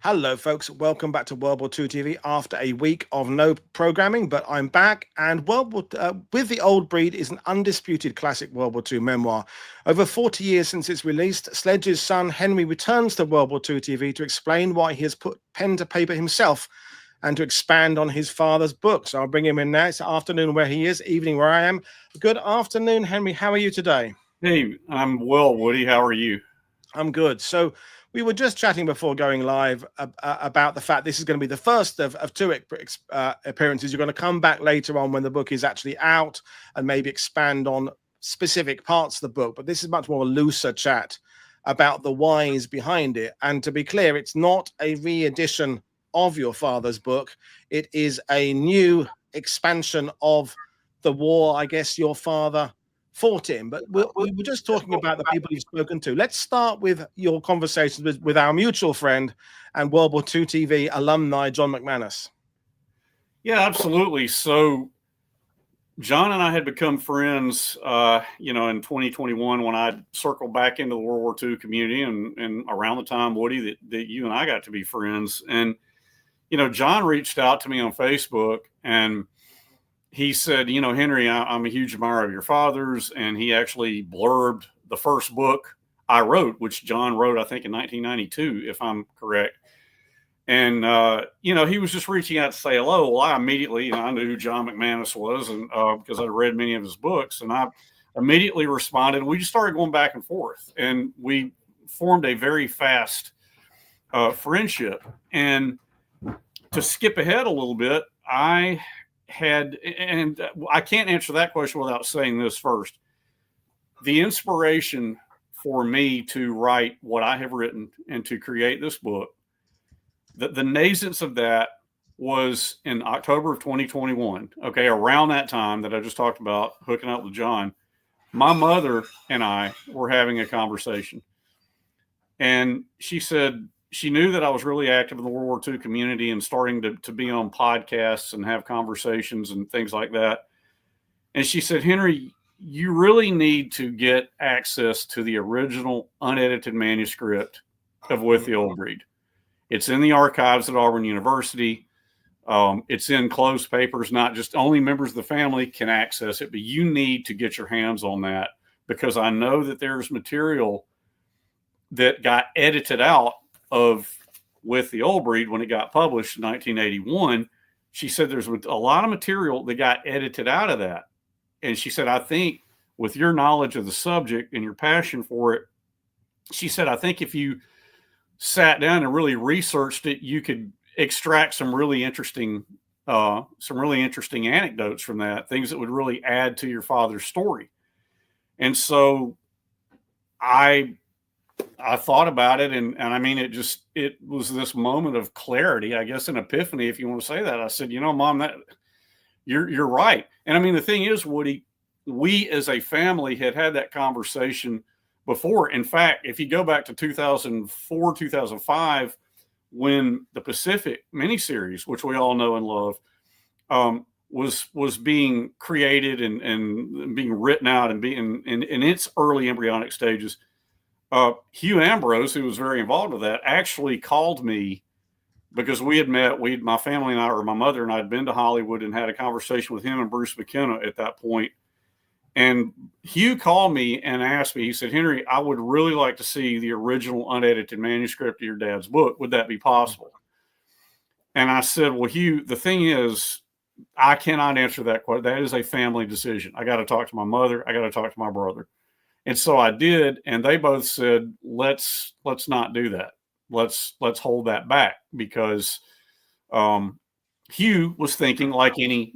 Hello, folks. Welcome back to World War II TV after a week of no programming, but I'm back. And With the Old Breed is an undisputed classic World War II memoir. Over 40 years since its release, Sledge's son Henry returns to World War II TV to explain why he has put pen to paper himself and to expand on his father's book. So I'll bring him in now. It's afternoon where he is, evening where I am. Good afternoon, Henry. How are you today? Hey, I'm well, Woody. How are you? I'm good. So we were just chatting before going live about the fact this is going to be the first of two appearances. You're going to come back later on when the book is actually out and maybe expand on specific parts of the book. But this is much more a looser chat about the whys behind it. And to be clear, it's not a re-edition of your father's book. It is a new expansion of the war, I guess, your father fought in. But we were just talking about the people you've spoken to. Let's start with your conversations with our mutual friend and World War II TV alumni, John McManus. Yeah, absolutely. So John and I had become friends, in 2021 when I circled back into the World War II community and around the time, Woody, that you and I got to be friends. And, John reached out to me on Facebook and he said, Henry, I'm a huge admirer of your father's. And he actually blurbed the first book I wrote, which John wrote, I think, in 1992, if I'm correct. And, he was just reaching out to say hello. Well, I immediately, I knew who John McManus was and because I'd read many of his books. And I immediately responded. We just started going back and forth. And we formed a very fast friendship. And to skip ahead a little bit, I can't answer that question without saying this first. The inspiration for me to write what I have written and to create this book, the nascence of that was in October of 2021. Okay, around that time that I just talked about hooking up with John, my mother and I were having a conversation. And she said, she knew that I was really active in the World War II community and starting to be on podcasts and have conversations and things like that. And she said, Henry, you really need to get access to the original unedited manuscript of With the Old Breed. It's in the archives at Auburn University. It's in closed papers, not just only members of the family can access it, but you need to get your hands on that because I know that there's material that got edited out of With the Old Breed when it got published in 1981. She said there's a lot of material that got edited out of that. And she said, I think with your knowledge of the subject and your passion for it, she said, I think if you sat down and really researched it, you could extract some really interesting anecdotes from that, things that would really add to your father's story. And so I thought about it and I mean, it was this moment of clarity, I guess, an epiphany, if you want to say that. I said, Mom, that you're right. And I mean, the thing is, Woody, we as a family had that conversation before. In fact, if you go back to 2004, 2005, when the Pacific miniseries, which we all know and love, was being created and being written out and being in its early embryonic stages, Hugh Ambrose, who was very involved with that, actually called me because we had met. My family and I, or my mother and I, had been to Hollywood and had a conversation with him and Bruce McKenna at that point. And Hugh called me and asked me, he said, Henry, I would really like to see the original unedited manuscript of your dad's book. Would that be possible? And I said, well, Hugh, the thing is, I cannot answer that question. That is a family decision. I got to talk to my mother. I got to talk to my brother. And so I did. And they both said, let's not do that. Let's hold that back because Hugh was thinking like any,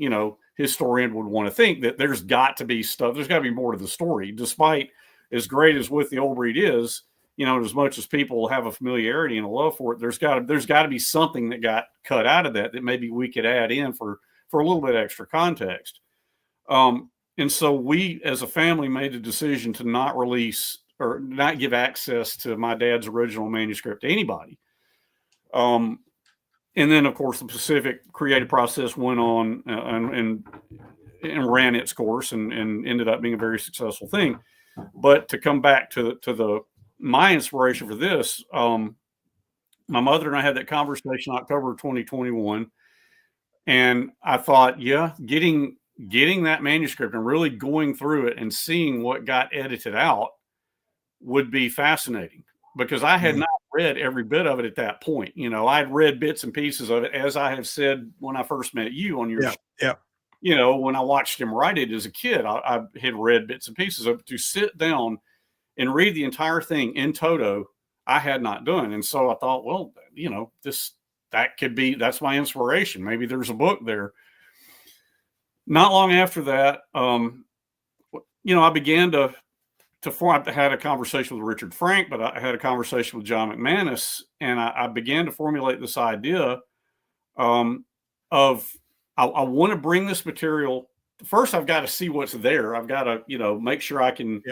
historian would want to think that there's got to be stuff. There's got to be more to the story, despite as great as With the Old Breed is, as much as people have a familiarity and a love for it, there's got to be something that got cut out of that maybe we could add in for a little bit extra context. And so we, as a family, made a decision to not release or not give access to my dad's original manuscript to anybody. And then, of course, the Pacific creative process went on and ran its course and ended up being a very successful thing. But to come back to my inspiration for this, my mother and I had that conversation in October of 2021. And I thought, yeah, getting that manuscript and really going through it and seeing what got edited out would be fascinating, because I had not read every bit of it at that point. You know, I'd read bits and pieces of it, as I have said when I first met you on your show. You know, when I watched him write it as a kid, I had read bits and pieces of it. To sit down and read the entire thing in toto, I had not done. And so I thought, well, you know, that's my inspiration. Maybe there's a book there. Not long after that, you know, I began to form. I had a conversation with Richard Frank, but I had a conversation with John McManus, and I began to formulate this idea of I want to bring this material. First, I've got to see what's there. I've got to, you know, make sure I can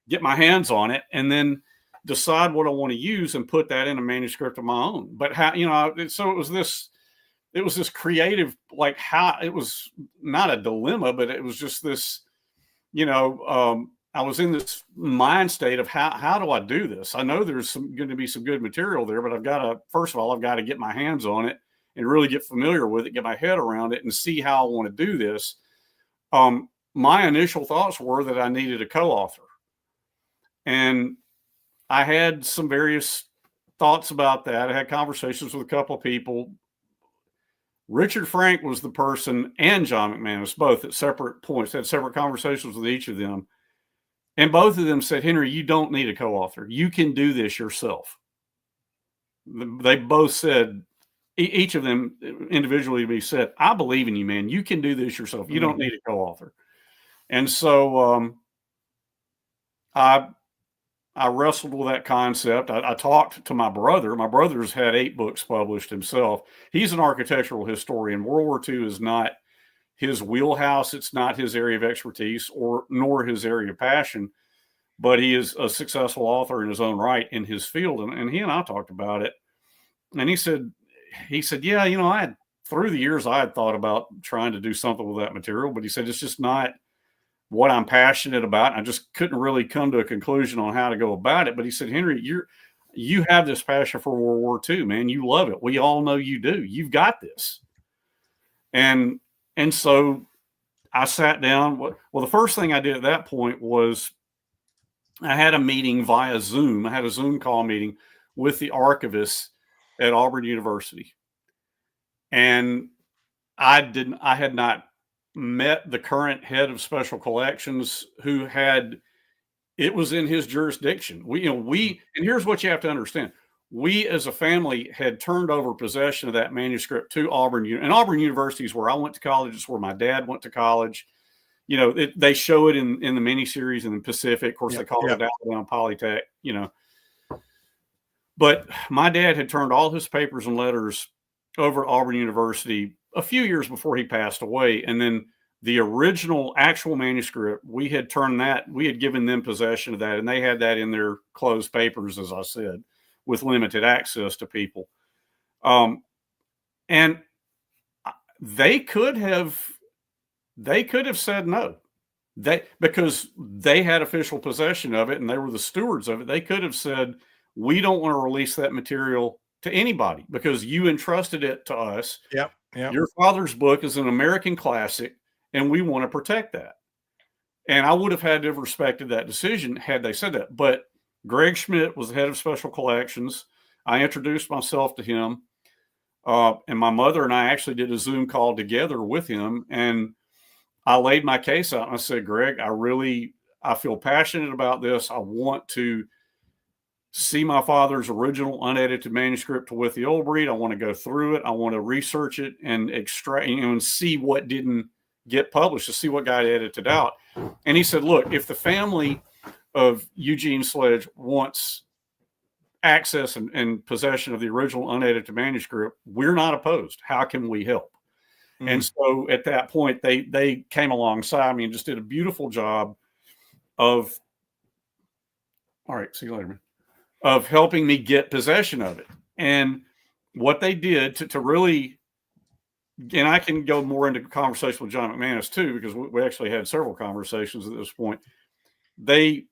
get my hands on it, and then decide what I want to use and put that in a manuscript of my own. But how, you know, so it was this creative, like, how, it was not a dilemma, but it was just this, you know, I was in this mind state of how do I do this? I know there's going to be some good material there, but first of all, I've got to get my hands on it and really get familiar with it, get my head around it, and see how I want to do this. My initial thoughts were that I needed a co-author. And I had some various thoughts about that. I had conversations with a couple of people. Richard Frank was the person, and John McManus, both at separate points, had separate conversations with each of them. And both of them said, Henry, you don't need a co-author. You can do this yourself. They both said, each of them individually said, I believe in you, man. You can do this yourself. You don't need a co-author. And so I wrestled with that concept. I talked to my brother. My brother's had 8 books published himself. He's an architectural historian. World War II is not his wheelhouse. It's not his area of expertise, nor his area of passion, but he is a successful author in his own right in his field. And he and I talked about it. And he said, yeah, you know, through the years, I had thought about trying to do something with that material, but he said, it's just not what I'm passionate about. I just couldn't really come to a conclusion on how to go about it. But he said, Henry, you have this passion for World War II, man. You love it. We all know you do. You've got this. And so I sat down. Well, the first thing I did at that point was I had a meeting via Zoom. I had a Zoom call meeting with the archivist at Auburn University. And I had not met the current head of special collections, who it was in his jurisdiction. And here's what you have to understand. We as a family had turned over possession of that manuscript to Auburn. And Auburn University is where I went to college. It's where my dad went to college. You know, they show it in the miniseries in the Pacific. Of course, they call it Alabama Polytech, you know. But my dad had turned all his papers and letters over at Auburn University a few years before he passed away. And then the original actual manuscript, we had given them possession of that, and they had that in their closed papers, as I said, with limited access to people. And they could have said no. Because they had official possession of it and they were the stewards of it. They could have said, we don't want to release that material to anybody because you entrusted it to us. Yep. Your father's book is an American classic, and we want to protect that. And I would have had to have respected that decision had they said that. But Greg Schmidt was the head of special collections. I introduced myself to him, and my mother and I actually did a Zoom call together with him. And I laid my case out and I said, Greg, I feel passionate about this. I want to see my father's original unedited manuscript to With the Old Breed. I want to go through it. I want to research it and extract, and see what didn't get published, to see what got edited out. And he said, look, if the family of Eugene Sledge wants access and possession of the original unedited manuscript, we're not opposed. How can we help? Mm-hmm. And so at that point, they came alongside me and just did a beautiful job of, all right, see you later, man, of helping me get possession of it. And what they did to really, and I can go more into conversation with John McManus too, because we actually had several conversations at this point. They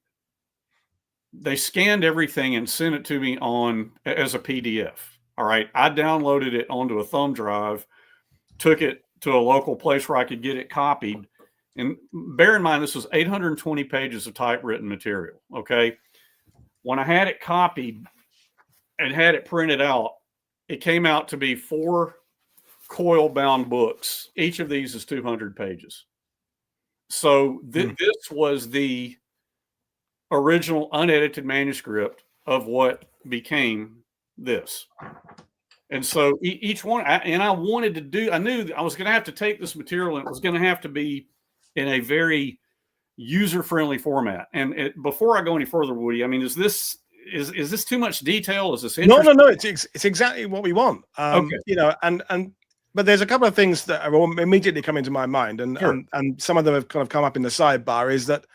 scanned everything and sent it to me as a PDF. All right. I downloaded it onto a thumb drive, took it to a local place where I could get it copied. And bear in mind, this was 820 pages of typewritten material. Okay. When I had it copied and had it printed out, it came out to be 4 coil bound books. Each of these is 200 pages. So this was the original unedited manuscript of what became this. And so each one, I wanted to do, I knew that I was going to have to take this material and it was going to have to be in a very user-friendly format. And before I go any further, Woody, I mean, is this too much detail? Is this interesting? No. It's exactly what we want. Okay. You know, but there's a couple of things that are immediately coming to my mind, and Sure. and some of them have kind of come up in the sidebar. Is that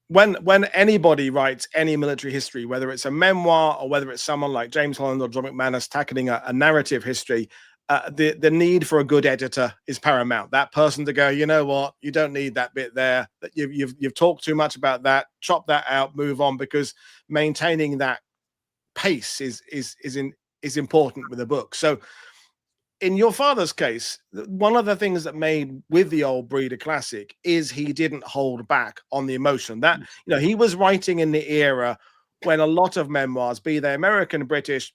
when anybody writes any military history, whether it's a memoir or whether it's someone like James Holland or John McManus tackling a narrative history, the need for a good editor is paramount. That person to go, you know what, you don't need that bit there. That you've talked too much about that. Chop that out. Move on, because maintaining that pace is important with a book. So, in your father's case, one of the things that made With the Old Breed a classic is he didn't hold back on the emotion. That, you know, he was writing in the era when a lot of memoirs, be they American, British,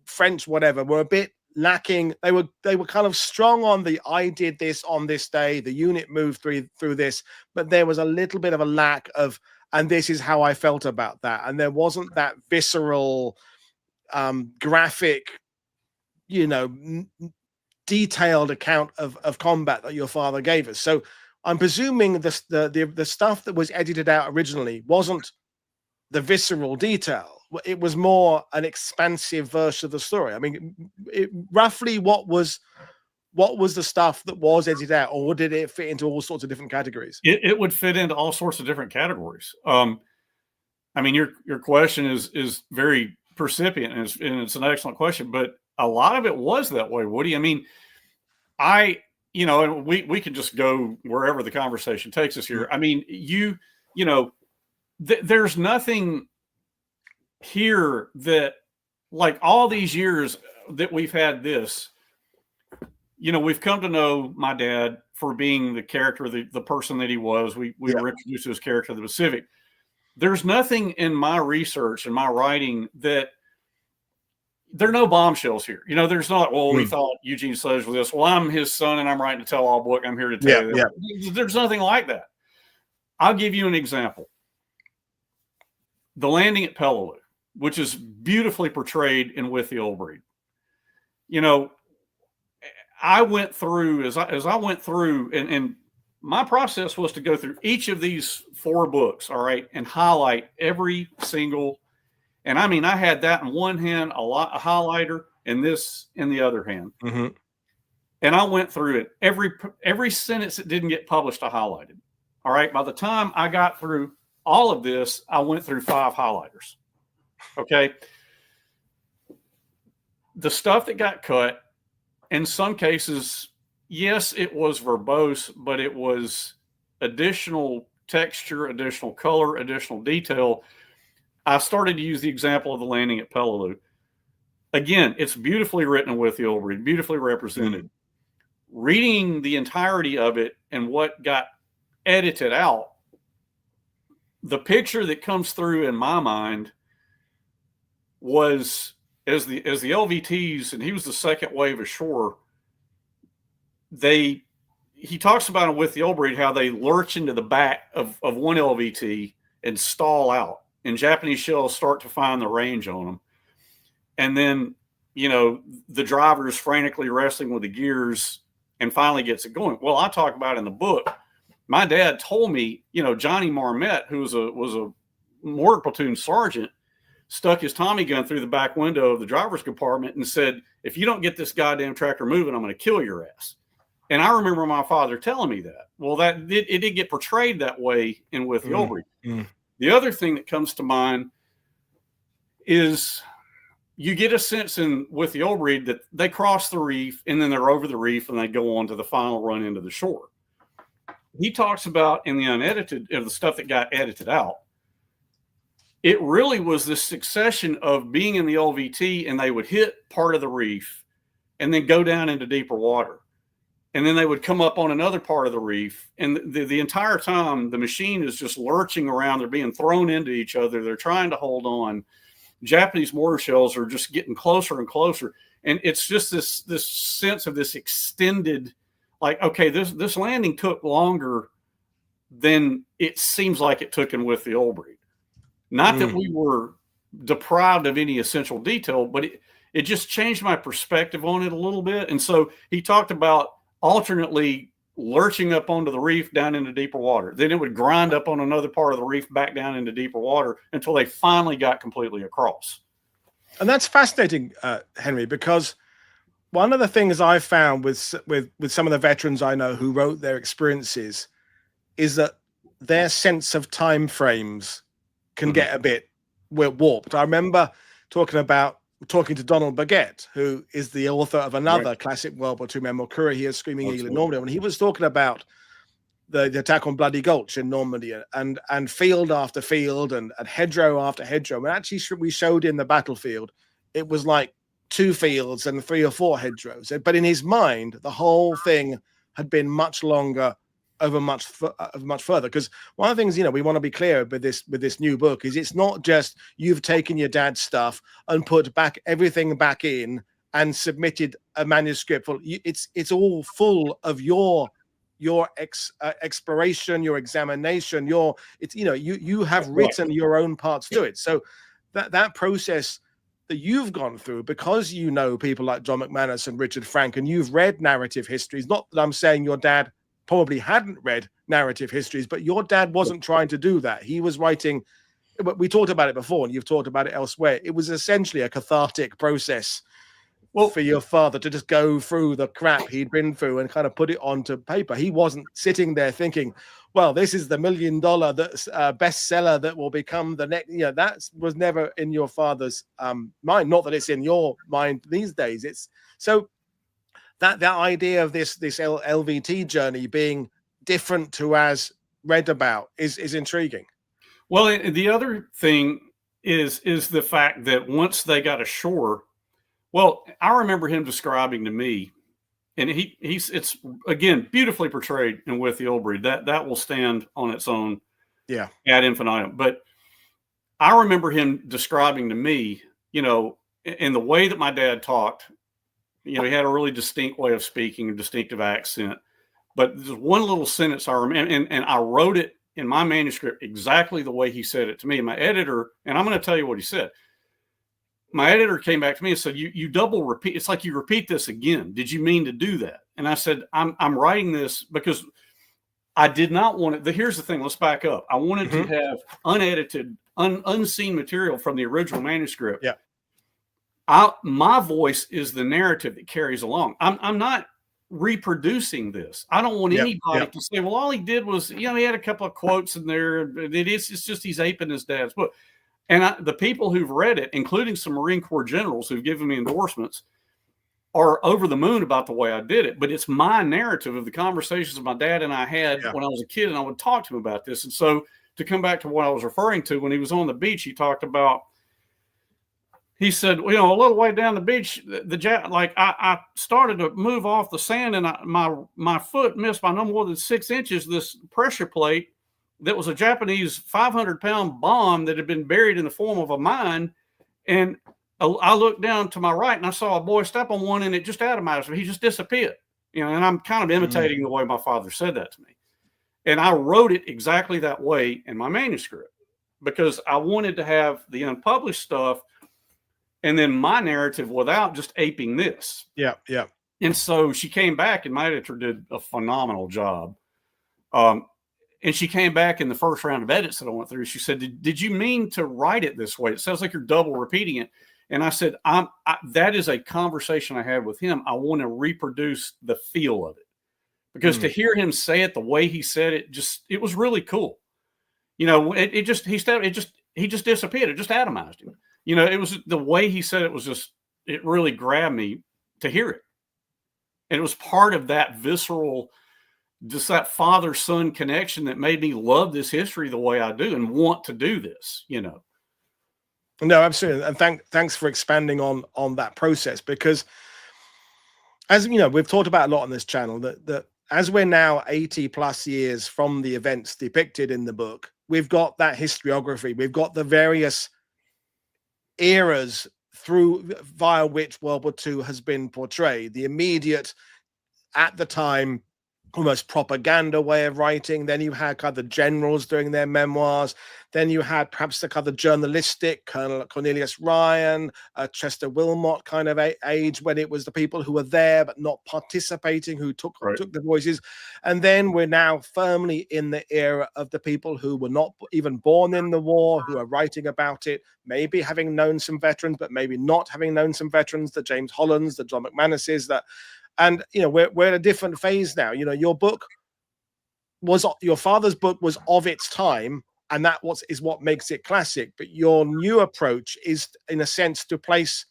French, whatever, were a bit lacking. They were kind of strong on the I did this on this day, the unit moved through this, but there was a little bit of a lack of, and this is how I felt about that. And there wasn't that visceral, graphic, you know, detailed account of combat that your father gave us. So I'm presuming the stuff that was edited out originally wasn't the visceral detail. It was more an expansive version of the story. I mean, roughly what was the stuff that was edited out, or did it fit into all sorts of different categories? It would fit into all sorts of different categories. I mean, your question is very percipient, and it's an excellent question, but a lot of it was that way, Woody. I mean, you know, and we can just go wherever the conversation takes us here. I mean, you know, there's nothing here that, like, all these years that we've had this, you know, we've come to know my dad for being the character, the person that he was. We were introduced to his character, the Pacific. There's nothing in my research and my writing that there are no bombshells here. You know, there's not, well, we thought Eugene Sledge was this. Well, I'm his son and I'm writing a tell-all book. I'm here to tell you that. Yeah. There's nothing like that. I'll give you an example. The landing at Peleliu, which is beautifully portrayed in With the Old Breed. You know, I went through, as I went through, and my process was to go through each of these 4 books, all right, and highlight every single. And I mean, I had that in one hand, a highlighter, and this in the other hand. Mm-hmm. And I went through it. Every sentence that didn't get published, I highlighted. All right. By the time I got through all of this, I went through 5 highlighters. Okay. The stuff that got cut, in some cases, yes, it was verbose, but it was additional texture, additional color, additional detail. I started to use the example of the landing at Peleliu. Again, it's beautifully written With the Old Breed, beautifully represented. Reading the entirety of it and what got edited out, the picture that comes through in my mind was as the LVTs, and he was the second wave ashore. He talks about it With the Old Breed, how they lurch into the back of one LVT and stall out. And Japanese shells start to find the range on them. And then, you know, the driver is frantically wrestling with the gears and finally gets it going. Well, I talk about in the book, my dad told me, you know, Johnny Marmette, who was a mortar platoon sergeant, stuck his Tommy gun through the back window of the driver's compartment and said, if you don't get this goddamn tractor moving, I'm going to kill your ass. And I remember my father telling me that. Well, it did get portrayed that way in With the Old Breed. The other thing that comes to mind is you get a sense in With the Old Breed that they cross the reef and then they're over the reef and they go on to the final run into the shore. He talks about in the unedited, of the stuff that got edited out, it really was this succession of being in the LVT, and they would hit part of the reef and then go down into deeper water. And then they would come up on another part of the reef. And the entire time, the machine is just lurching around. They're being thrown into each other. They're trying to hold on. Japanese mortar shells are just getting closer and closer. And it's just this sense of this extended, like, okay, this landing took longer than it seems like it took in With the Old Breed. Not that we were deprived of any essential detail, but it just changed my perspective on it a little bit. And so he talked about alternately lurching up onto the reef down into deeper water. Then it would grind up on another part of the reef back down into deeper water until they finally got completely across. And that's fascinating, Henry, because one of the things I've found with some of the veterans I know who wrote their experiences is that their sense of time frames can get a bit warped. I remember talking to Donald Baguette, who is the author of another classic World War II memoir, Courier Here, Screaming Eagle in Normandy, when he was talking about the attack on Bloody Gulch in Normandy and field after field and hedgerow after hedgerow. And actually, we showed in the battlefield, it was like 2 fields and 3 or 4 hedgerows. But in his mind, the whole thing had been much longer over much further. Because one of the things, we want to be clear with this new book is it's not just you've taken your dad's stuff and put everything back in and submitted a manuscript. It's all full of your exploration, your examination, you have written your own parts to it. So that process that you've gone through, because you know people like John McManus and Richard Frank, and you've read narrative histories. Not that I'm saying your dad probably hadn't read narrative histories, but your dad wasn't trying to do that. He was writing, we talked about it before, and you've talked about it elsewhere. It was essentially a cathartic process for your father to just go through the crap he'd been through and kind of put it onto paper. He wasn't sitting there thinking, well, this is the $1 million bestseller that will become the next. That was never in your father's mind. Not that it's in your mind these days. It's so that idea of this LVT journey being different to as read about is intriguing. Well, the other thing is the fact that once they got ashore, well, I remember him describing to me, and it's again beautifully portrayed in With the Old Breed. That will stand on its own, ad infinitum. But I remember him describing to me, in the way that my dad talked. He had a really distinct way of speaking, a distinctive accent. But there's one little sentence I remember, and I wrote it in my manuscript exactly the way he said it to me. My editor, and I'm going to tell you what he said. My editor came back to me and said, you double repeat. It's like you repeat this again. Did you mean to do that? And I said, I'm writing this because I did not want it. Here's the thing. Let's back up. I wanted to have unedited, unseen material from the original manuscript. Yeah. My voice is the narrative that carries along. I'm not reproducing this. I don't want anybody to say, well, all he did was, he had a couple of quotes in there. It's just he's aping his dad's book. And the people who've read it, including some Marine Corps generals who've given me endorsements, are over the moon about the way I did it. But it's my narrative of the conversations my dad and I had when I was a kid, and I would talk to him about this. And so to come back to what I was referring to, when he was on the beach, he talked about, he said, a little way down the beach, I started to move off the sand, and my foot missed by no more than 6 inches this pressure plate that was a Japanese 500-pound bomb that had been buried in the form of a mine. And I looked down to my right, and I saw a boy step on one, and it just atomized him. He just disappeared. And I'm kind of imitating the way my father said that to me. And I wrote it exactly that way in my manuscript because I wanted to have the unpublished stuff and then my narrative without just aping this. Yeah, yeah. And so she came back, and my editor did a phenomenal job. And she came back in the first round of edits that I went through. She said, did you mean to write it this way? It sounds like you're double repeating it. And I said, that is a conversation I had with him. I want to reproduce the feel of it. Because to hear him say it the way he said it, it was really cool. He just disappeared. It just atomized him. It was the way he said it it really grabbed me to hear it. And it was part of that visceral, just that father-son connection that made me love this history the way I do and want to do this, No, absolutely. And thanks for expanding on that process, because as you know, we've talked about a lot on this channel that as we're now 80 plus years from the events depicted in the book, we've got that historiography, we've got the various eras through via which World War II has been portrayed. The immediate, at the time, almost propaganda way of writing. Then you had kind of the generals doing their memoirs. Then you had perhaps the kind of journalistic Colonel Cornelius Ryan, Chester Wilmot kind of age, when it was the people who were there but not participating who took the voices. And then we're now firmly in the era of the people who were not even born in the war, who are writing about it, maybe having known some veterans, but maybe not having known some veterans, the James Hollands, the John McManuses, that. And you know, we're in a different phase now. You know, your father's book was of its time, and that is what makes it classic. But your new approach is, in a sense, to place,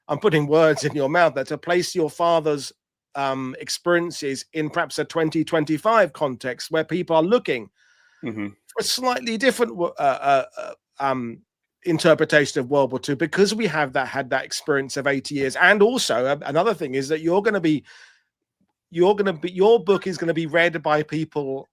I'm putting words in your mouth there, to place your father's experiences in perhaps a 2025 context where people are looking for a slightly different interpretation of World War II, because we have had that experience of 80 years. And also another thing is that your book is going to be read by people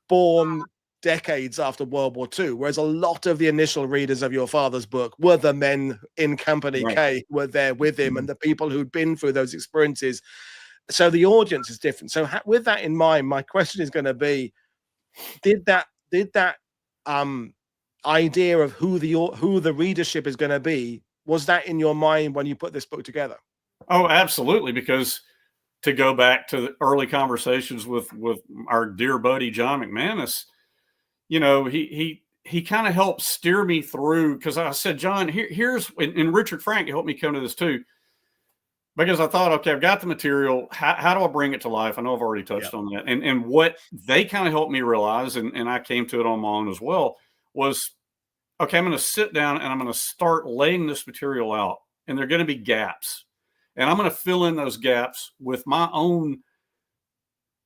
born decades after World War II, whereas a lot of the initial readers of your father's book were the men in Company K who were there with him, and the people who'd been through those experiences. So the audience is different. So with that in mind, my question is going to be, did that idea of who the readership is going to be, was that in your mind when you put this book together? Oh, absolutely. Because to go back to the early conversations with our dear buddy John McManus, you know, he kind of helped steer me through, because I said, John, here's and Richard Frank helped me come to this too, because I thought, okay, I've got the material. How do I bring it to life? I know I've already touched on that. And what they kind of helped me realize, and I came to it on my own as well, was, okay, I'm going to sit down and I'm going to start laying this material out, and there are going to be gaps. And I'm going to fill in those gaps with my own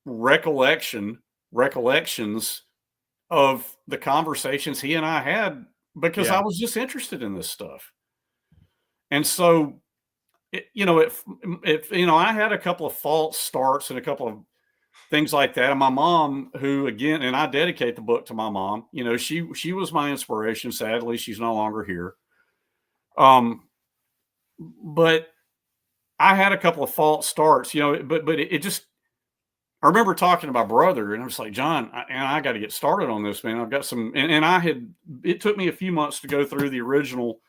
recollections of the conversations he and I had, because I was just interested in this stuff. And so, if I had a couple of false starts and a couple of things like that. And my mom, who, again, and I dedicate the book to my mom, you know, she was my inspiration. Sadly, she's no longer here. But I had a couple of false starts, you know, but it just, I remember talking to my brother, and I was like, John, I got to get started on this, man. I've got some, and it took me a few months to go through the original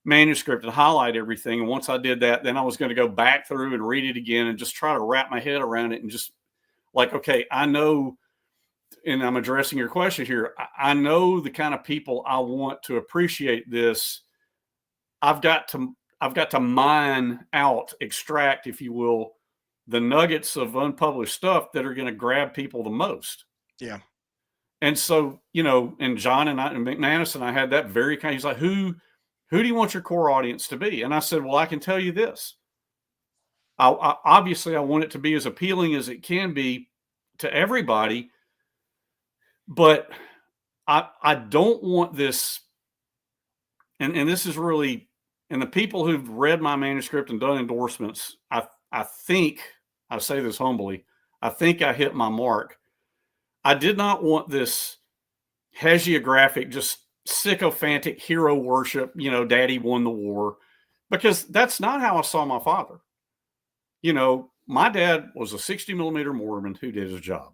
manuscript and highlight everything. And once I did that, then I was going to go back through and read it again and just try to wrap my head around it, and just like, okay, I know, and I'm addressing your question here, I know the kind of people I want to appreciate this. I've got to mine out, extract, if you will, the nuggets of unpublished stuff that are going to grab people the most. Yeah. And so, you know, and John and McManus and I had that very kind. He's like, who do you want your core audience to be? And I said, well, I can tell you this. Obviously, I want it to be as appealing as it can be to everybody, but I don't want this. And this is really, and the people who've read my manuscript and done endorsements, I think, I say this humbly, I think I hit my mark. I did not want this hagiographic, just sycophantic hero worship, you know, daddy won the war, because that's not how I saw my father. You know, my dad was a 60 millimeter Mormon who did his job.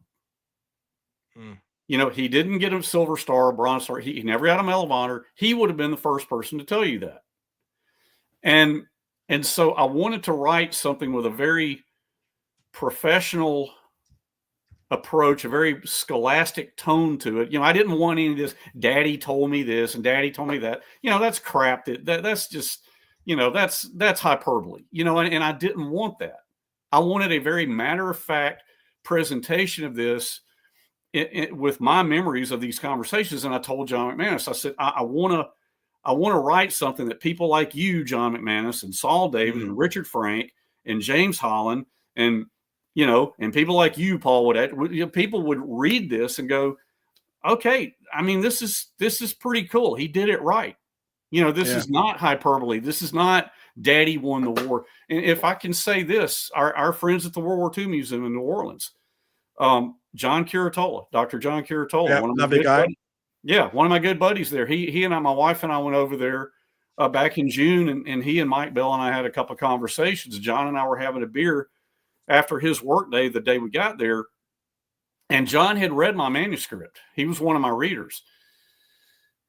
You know, he didn't get a Silver Star, a Bronze Star. He never got a Medal of Honor. He would have been the first person to tell you that. And so I wanted to write something with a very professional approach, a very scholastic tone to it. You know, I didn't want any of this, daddy told me this and daddy told me that. You know, that's crap. That's just, you know, that's hyperbole, you know, and I didn't want that. I wanted a very matter-of-fact presentation of this with my memories of these conversations. And I told John McManus, I said, I want to write something that people like you, John McManus, and Saul David and Richard Frank and James Holland, and, you know, and people like you, Paul, people would read this and go, okay, I mean, this is pretty cool. He did it right. You know, this Yeah. is not hyperbole. This is not Daddy won the war. And if I can say this, our friends at the World War II Museum in New Orleans, John Curatola, Dr. John Curatola, Yeah, one of my lovely good guy. buddies. Yeah, one of my good buddies there. He and I, my wife and I went over there back in June, and he and Mike Bell and I had a couple of conversations. John and I were having a beer after his work day, the day we got there, and John had read my manuscript. He was one of my readers.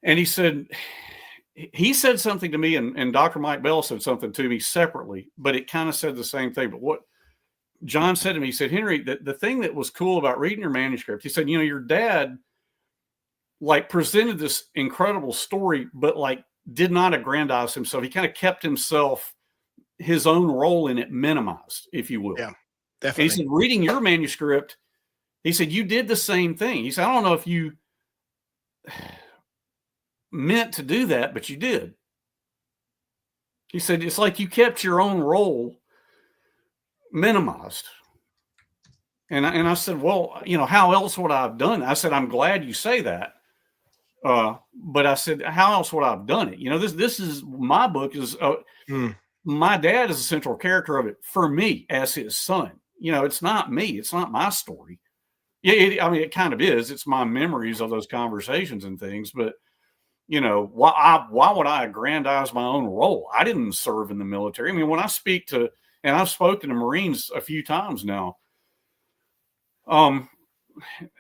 And he said something to me, and Dr. Mike Bell said something to me separately, but it kind of said the same thing. But what John said to me, he said, Henry, the thing that was cool about reading your manuscript, he said, you know, your dad like presented this incredible story, but like did not aggrandize himself. He kind of kept himself, his own role in it minimized, if you will. Yeah, And definitely. he said, reading your manuscript, he said, you did the same thing. He said, I don't know if you meant to do that, but you did. He said, it's like you kept your own role minimized. And I said, well, you know, how else would I have done it? I said, I'm glad you say that. But I said, how else would I have done it? You know, this is my book is my dad is a central character of it for me as his son. You know, it's not me. It's not my story. Yeah, I mean, it kind of is. It's my memories of those conversations and things. But you know, why would I aggrandize my own role? I didn't serve in the military. I mean, when I speak to, and I've spoken to Marines a few times now,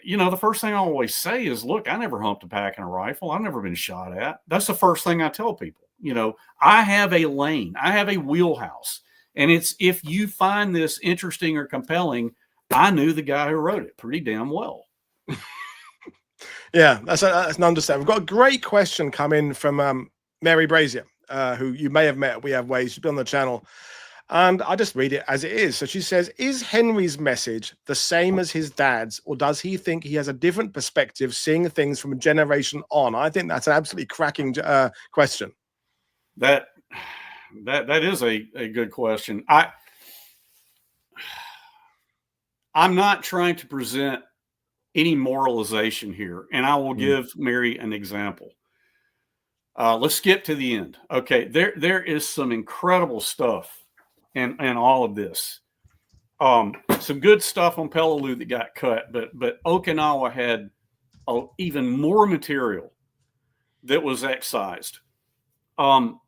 you know, the first thing I always say is, look, I never humped a pack and a rifle. I've never been shot at. That's the first thing I tell people. You know, I have a lane, I have a wheelhouse. And it's, if you find this interesting or compelling, I knew the guy who wrote it pretty damn well. Yeah, that's an understanding. We've got a great question coming from Mary Brazier, who you may have met at We Have Ways. She's been on the channel. And I just read it as it is. So she says, is Henry's message the same as his dad's, or does he think he has a different perspective, seeing things from a generation on? I think that's an absolutely cracking question. That is a good question. I'm not trying to present any moralization here, and I will give Mary an example. Let's skip to the end. Okay, there is some incredible stuff in all of this. Some good stuff on Peleliu that got cut, but Okinawa had even more material that was excised. And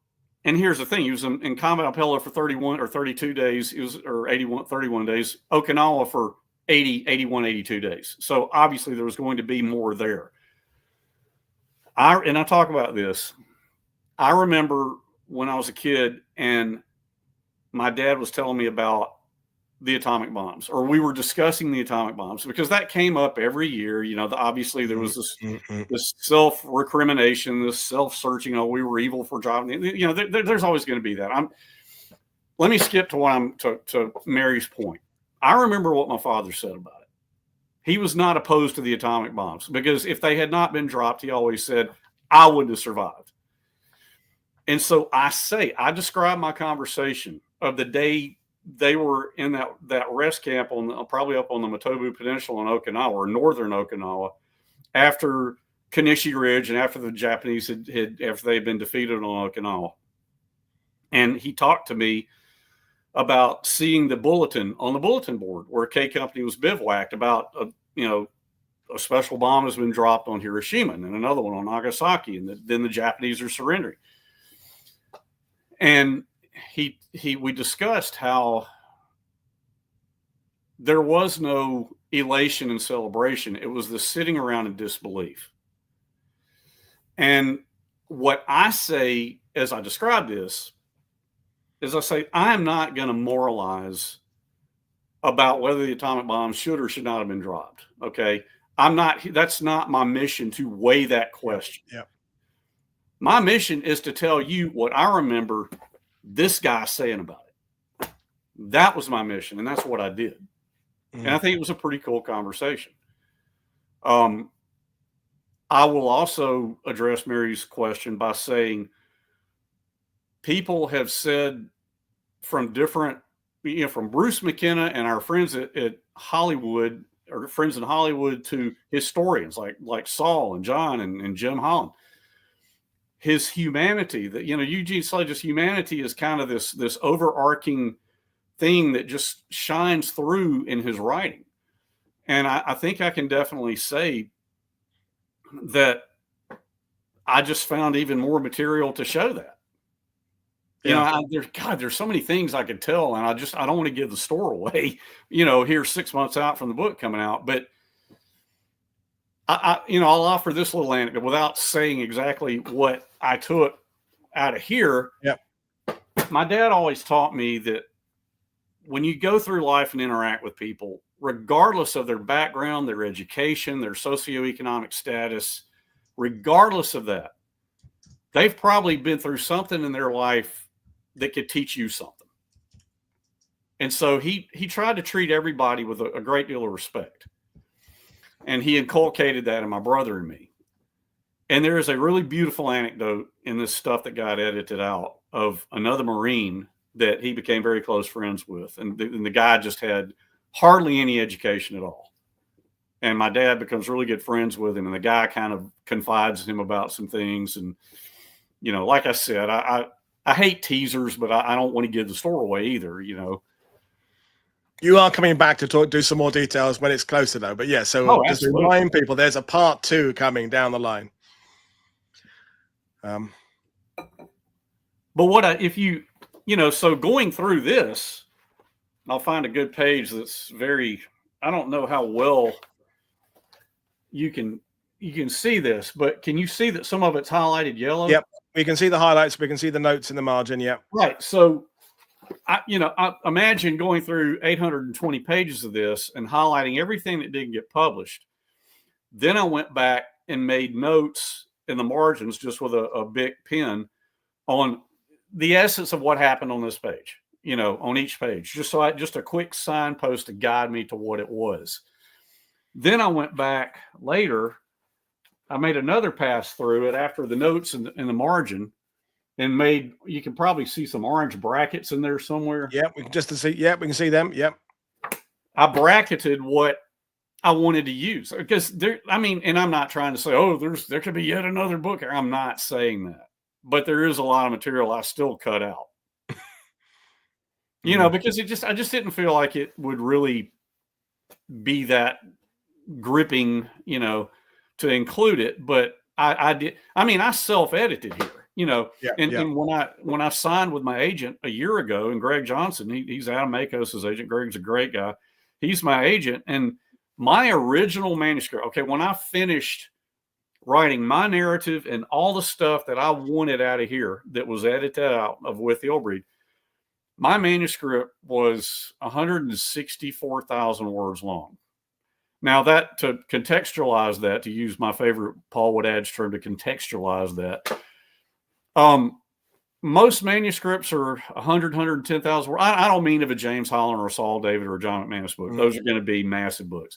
here's the thing: he was in combat on Peleliu for 31 or 32 days. He was, or 31 days. Okinawa for 81, 82 days. So obviously there was going to be more there. I talk about this. I remember when I was a kid and my dad was telling me about the atomic bombs, or we were discussing the atomic bombs, because that came up every year. You know, obviously there was this self-recrimination, this self-searching. Oh, we were evil for dropping. You know, there's always going to be that. Let me skip to to Mary's point. I remember what my father said about it. He was not opposed to the atomic bombs, because if they had not been dropped, he always said, I wouldn't have survived. And so I describe my conversation of the day they were in that rest camp probably up on the Matobu Peninsula in Okinawa, or northern Okinawa, after Kanishi Ridge and after the Japanese after they had been defeated on Okinawa. And he talked to me about seeing the bulletin on the bulletin board where K Company was bivouacked about a special bomb has been dropped on Hiroshima and then another one on Nagasaki, and then the Japanese are surrendering. And we discussed how there was no elation and celebration. It was the sitting around in disbelief. And what I say as I describe this is I say, I am not going to moralize about whether the atomic bomb should or should not have been dropped. Okay. That's not my mission to weigh that question. Yeah. My mission is to tell you what I remember this guy saying about it. That was my mission, and that's what I did. And I think it was a pretty cool conversation. I will also address Mary's question by saying people have said from different, from Bruce McKenna and our friends at Hollywood, or friends in Hollywood, to historians like Saul and John and Jim Holland. his humanity, that, Eugene Sledge's humanity is kind of this overarching thing that just shines through in his writing. And I think I can definitely say that I just found even more material to show that. There's so many things I could tell, and I don't want to give the store away, here 6 months out from the book coming out. But I'll offer this little anecdote without saying exactly what I took out of here. Yep. My dad always taught me that when you go through life and interact with people, regardless of their background, their education, their socioeconomic status, regardless of that, they've probably been through something in their life that could teach you something. And so he tried to treat everybody with a great deal of respect. And he inculcated that in my brother and me. And there is a really beautiful anecdote in this stuff that got edited out of another Marine that he became very close friends with. And the guy just had hardly any education at all. And my dad becomes really good friends with him. And the guy kind of confides in him about some things. And, like I said, I hate teasers, but I don't want to give the store away either, You are coming back to do some more details when it's closer, though. But yeah, so just remind people there's a part 2 coming down the line. But so going through this, I'll find a good page that's I don't know how well you can see this, but can you see that some of it's highlighted yellow? Yep. We can see the highlights. We can see the notes in the margin. Yep. Right. So I imagine going through 820 pages of this and highlighting everything that didn't get published. Then I went back and made notes in the margins just with a big pen on the essence of what happened on this page, on each page, just a quick signpost to guide me to what it was. Then I went back later. I made another pass through it after the notes in the margin, and you can probably see some orange brackets in there somewhere. Yep, we can see them. Yep. I bracketed what I wanted to use because and I'm not trying to say, there could be yet another book. I'm not saying that, but there is a lot of material I still cut out, because I just didn't feel like it would really be that gripping, to include it. But I did. I self-edited here. And when I signed with my agent a year ago, and Greg Johnson, he's Adam Makos's agent. Greg's a great guy. He's my agent. And my original manuscript, okay, when I finished writing my narrative and all the stuff that I wanted out of here that was edited out of With the Old Breed, my manuscript was 164,000 words long. Now, that, to contextualize that, to use my favorite Paul Woodadge term, to contextualize that, most manuscripts are 100, 110,000 words. I don't mean of a James Holland or a Saul David or a John McManus book. Those are going to be massive books.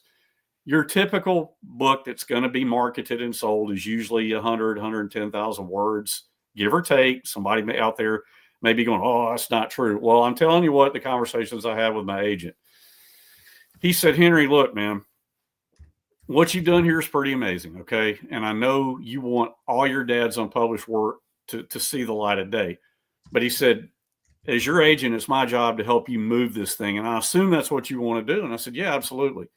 Your typical book that's going to be marketed and sold is usually 100, 110,000 words, give or take. Somebody out there may be going, oh, that's not true. Well, I'm telling you what, the conversations I had with my agent, he said, Henry, look, man, what you've done here is pretty amazing, okay? And I know you want all your dad's unpublished work to see the light of day. But he said, as your agent, it's my job to help you move this thing. And I assume that's what you want to do. And I said, yeah, absolutely.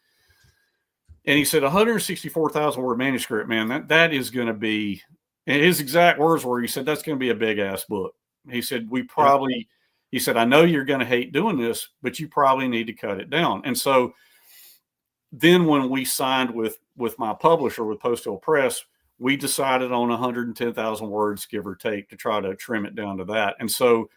And he said, 164,000 word manuscript, man, that is going to be, and his exact words were, he said, that's going to be a big ass book. He said, he said, I know you're going to hate doing this, but you probably need to cut it down. And so then when we signed with my publisher, with Post Hill Press, we decided on 110,000 words, give or take, to try to trim it down to that. And so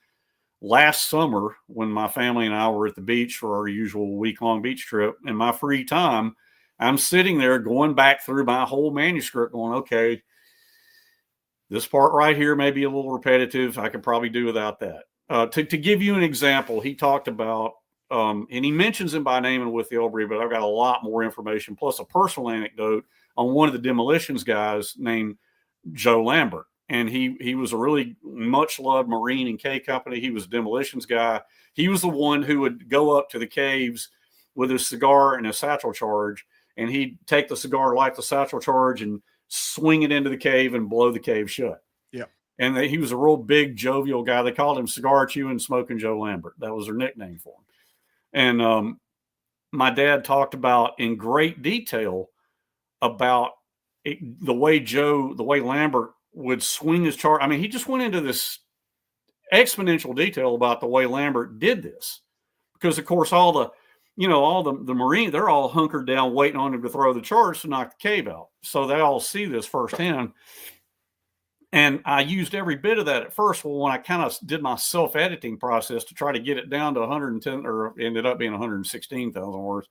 last summer, when my family and I were at the beach for our usual week-long beach trip, in my free time, I'm sitting there going back through my whole manuscript going, okay, this part right here may be a little repetitive. I could probably do without that. To give you an example, he talked about, and he mentions him by name and With the Old Breed, but I've got a lot more information, plus a personal anecdote on one of the demolitions guys named Joe Lambert. And he was a really much loved Marine in K Company. He was a demolitions guy. He was the one who would go up to the caves with his cigar and a satchel charge, and he'd take the cigar, light the satchel charge, and swing it into the cave and blow the cave shut. Yeah. And he was a real big, jovial guy. They called him Cigar Chewing, Smoking Joe Lambert. That was their nickname for him. And my dad talked about in great detail about the way Lambert would swing his chart. I mean, he just went into this exponential detail about the way Lambert did this, because of course all the Marine, they're all hunkered down waiting on him to throw the charge to knock the cave out. So they all see this firsthand. And I used every bit of that at first. Well, when I kind of did my self-editing process to try to get it down to 110, or ended up being 116,000 words,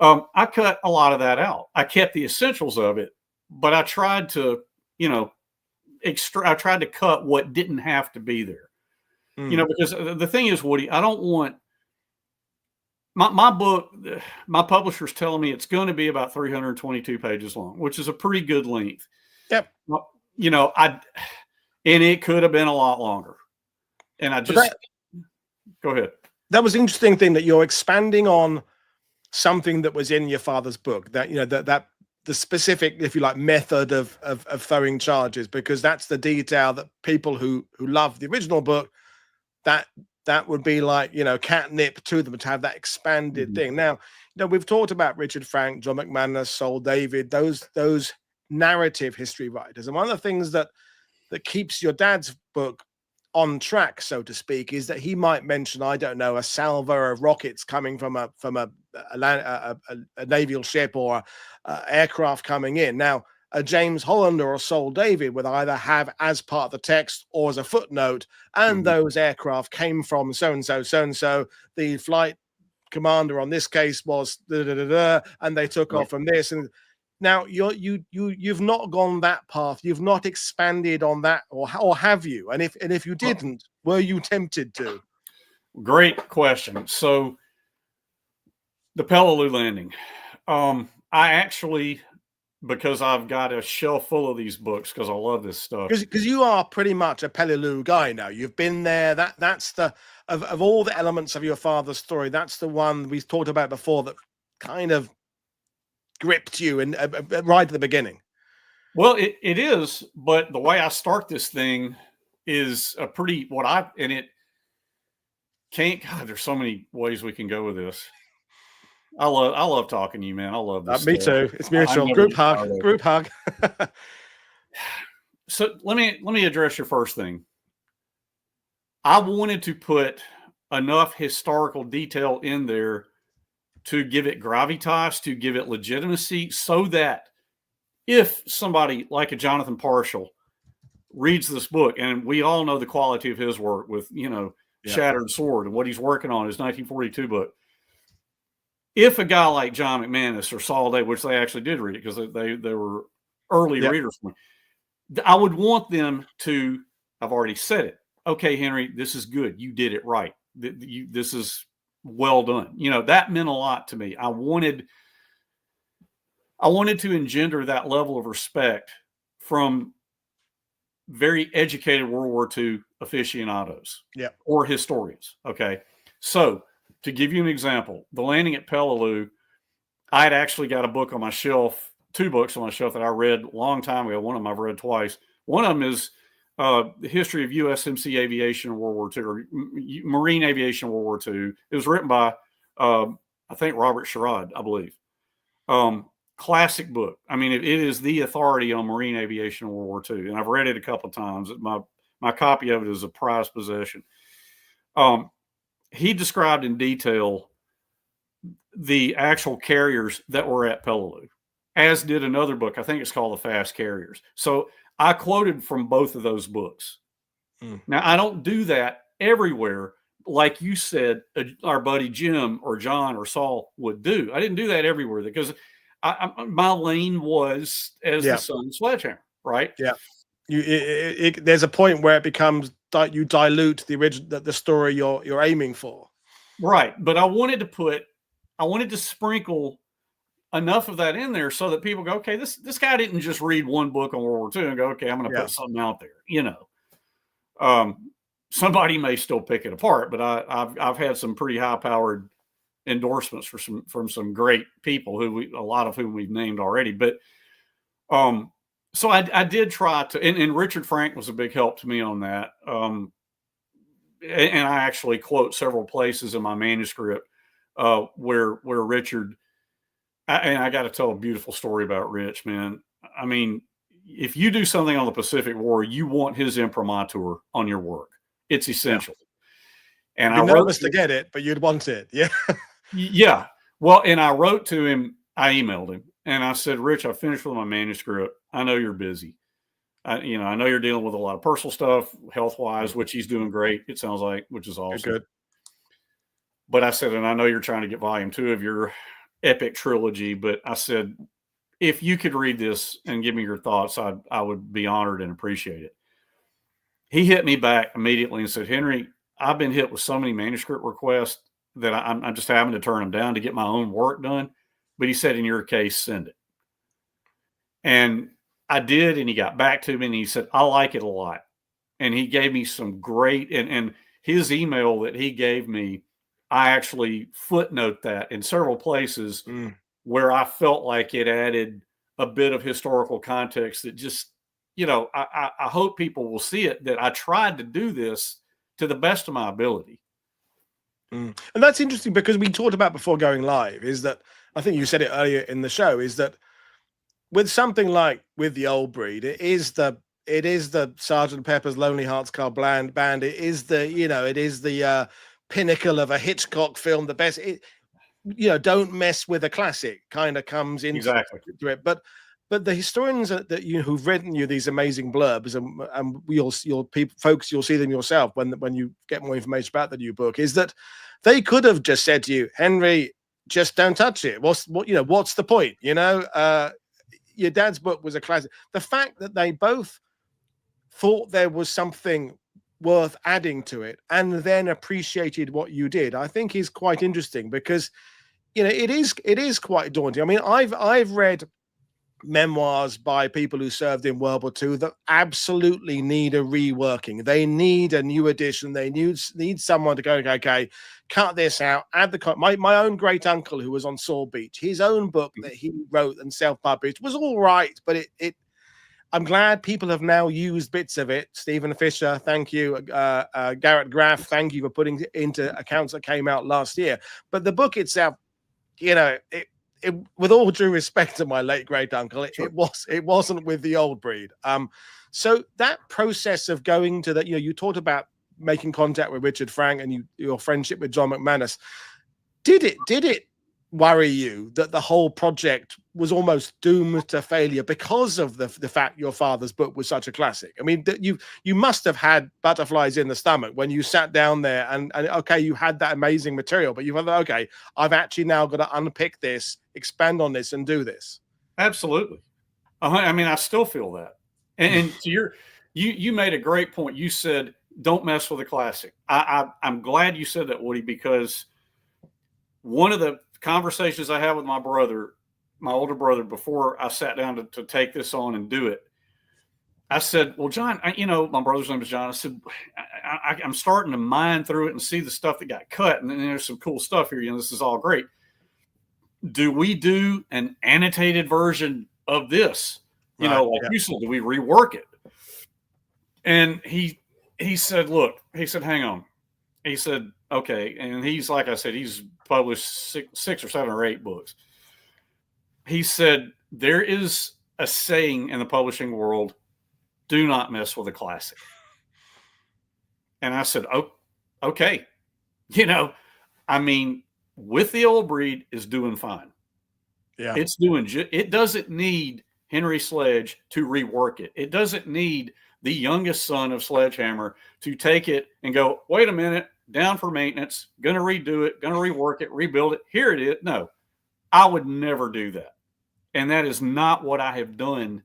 I cut a lot of that out. I kept the essentials of it, but I tried to, I tried to cut what didn't have to be there. Because the thing is, Woody, I don't want my book, my publisher's telling me it's going to be about 322 pages long, which is a pretty good length. Yep. And it could have been a lot longer. And go ahead. That was an interesting thing, that you're expanding on something that was in your father's book, that, that the specific, if you like, method of throwing charges, because that's the detail that people who love the original book, that would be like, catnip to them, to have that expanded thing. Now, we've talked about Richard Frank, John McManus, Sol David, those narrative history writers. And one of the things that keeps your dad's book on track, so to speak, is that he might mention, I don't know, a salvo of rockets coming from a naval ship, or aircraft coming in. Now, a James Hollander or Sol David would either have as part of the text or as a footnote, and those aircraft came from so-and-so, so-and-so, the flight commander on this case was and they took off from this. And now you've not gone that path. You've not expanded on that, or have you? And if you didn't, were you tempted to? Great question. So the Peleliu landing, I actually, because I've got a shelf full of these books, because I love this stuff. Because you are pretty much a Peleliu guy now. You've been there. That's the of all the elements of your father's story, that's the one we talked about before that kind of gripped you and right at the beginning. Well, it is, but the way I start this thing is a pretty God, there's so many ways we can go with this. I love talking to you, man. I love this. Me too. It's mutual. Group hug. So let me address your first thing. I wanted to put enough historical detail in there to give it gravitas, to give it legitimacy, so that if somebody like a Jonathan Parshall reads this book, and we all know the quality of his work with, Shattered Sword and what he's working on, his 1942 book. If a guy like John McManus or Sol David, which they actually did read it because they were early readers for me, I would want them to, I've already said it. Okay, Henry, this is good. You did it right. This is well done. That meant a lot to me. I wanted to engender that level of respect from very educated World War II aficionados or historians. Okay. So to give you an example, the landing at Peleliu, I had actually got a book on my shelf, 2 books on my shelf that I read a long time ago. One of them I've read twice. One of them is the history of USMC aviation in World War II, or Marine aviation in World War II. It was written by, I think, Robert Sherrod, I believe. Classic book. I mean, it is the authority on Marine aviation in World War II, and I've read it a couple of times. My copy of it is a prized possession. He described in detail the actual carriers that were at Peleliu, as did another book. I think it's called The Fast Carriers. So I quoted from both of those books. Now, I don't do that everywhere, like you said, our buddy Jim or John or Saul would do. I didn't do that everywhere because my lane was as the son of Sledgehammer, right? Yeah. There's a point where it becomes you dilute the story you're aiming for. Right. But I wanted to sprinkle enough of that in there so that people go, okay, this guy didn't just read one book on World War II and go, okay, I'm going to put something out there. Somebody may still pick it apart, but I've had some pretty high powered endorsements from some great people a lot of whom we've named already. But So I did try to, and Richard Frank was a big help to me on that. And I actually quote several places in my manuscript where Richard, and I got to tell a beautiful story about Rich, man. I mean, if you do something on the Pacific War, you want his imprimatur on your work. It's essential. Yeah. And You'd be nervous to get it, but you'd want it. Yeah. Yeah. Well, and I wrote to him, I emailed him, and I said, Rich, I finished with my manuscript. I know you're busy. I know you're dealing with a lot of personal stuff, health-wise, which he's doing great, it sounds like, which is awesome. Good. But I said, and I know you're trying to get volume 2 of your epic trilogy, but I said, if you could read this and give me your thoughts, I would be honored and appreciate it. He hit me back immediately and said, Henry, I've been hit with so many manuscript requests that I'm just having to turn them down to get my own work done. But he said, in your case, send it. And I did, and he got back to me, and he said, I like it a lot. And he gave me some great, and his email that he gave me, I actually footnote that in several places where I felt like it added a bit of historical context that just, I hope people will see it, that I tried to do this to the best of my ability. And that's interesting, because we talked about before going live, is that, I think you said it earlier in the show, is that with something like With the Old Breed, it is the Sergeant Pepper's Lonely Hearts Club Band. It is the pinnacle of a Hitchcock film, the best. Don't mess with a classic kind of comes into Exactly. it. But the historians that who've written you these amazing blurbs, and you'll see them yourself when you get more information about the new book, is that they could have just said to you, Henry, just don't touch it. What's the point? Your dad's book was a classic. The fact that they both thought there was something worth adding to it and then appreciated what you did, I think is quite interesting, because it is quite daunting. I mean, I've read memoirs by people who served in World War II that absolutely need a reworking. They need a new edition. They need someone to go, okay, cut this out, add my own great uncle who was on Saw Beach, his own book that he wrote and self-published was all right, but I'm glad people have now used bits of it. Stephen Fisher, thank you. Garrett Graff, thank you for putting it into accounts that came out last year. But the book itself, with all due respect to my late great uncle, it wasn't With the Old Breed. So that process of going to that, you talked about making contact with Richard Frank and your friendship with John McManus. Did it worry you that the whole project was almost doomed to failure because of the fact your father's book was such a classic? I mean, that you must have had butterflies in the stomach when you sat down there and okay, you had that amazing material, but you thought, okay, I've actually now got to unpick this, expand on this, and do this. Absolutely. I mean, I still feel that. And to you made a great point. You said, don't mess with a classic. I'm glad you said that, Woody, because one of the conversations I had with my older brother, before I sat down to take this on and do it, I said, well, John, my brother's name is John. I said, I'm starting to mine through it and see the stuff that got cut. And then there's some cool stuff here. This is all great. Do we do an annotated version of this? You said, do we rework it? And he said, look, hang on. He said, okay. And he's, like I said, he's published 6 or 7 or 8 books. He said, there is a saying in the publishing world, do not mess with a classic. And I said, oh, okay. With the Old Breed is doing fine. Yeah. It doesn't need Henry Sledge to rework it. It doesn't need the youngest son of Sledgehammer to take it and go, wait a minute, down for maintenance, going to redo it, going to rework it, rebuild it. Here it is. No, I would never do that. And that is not what I have done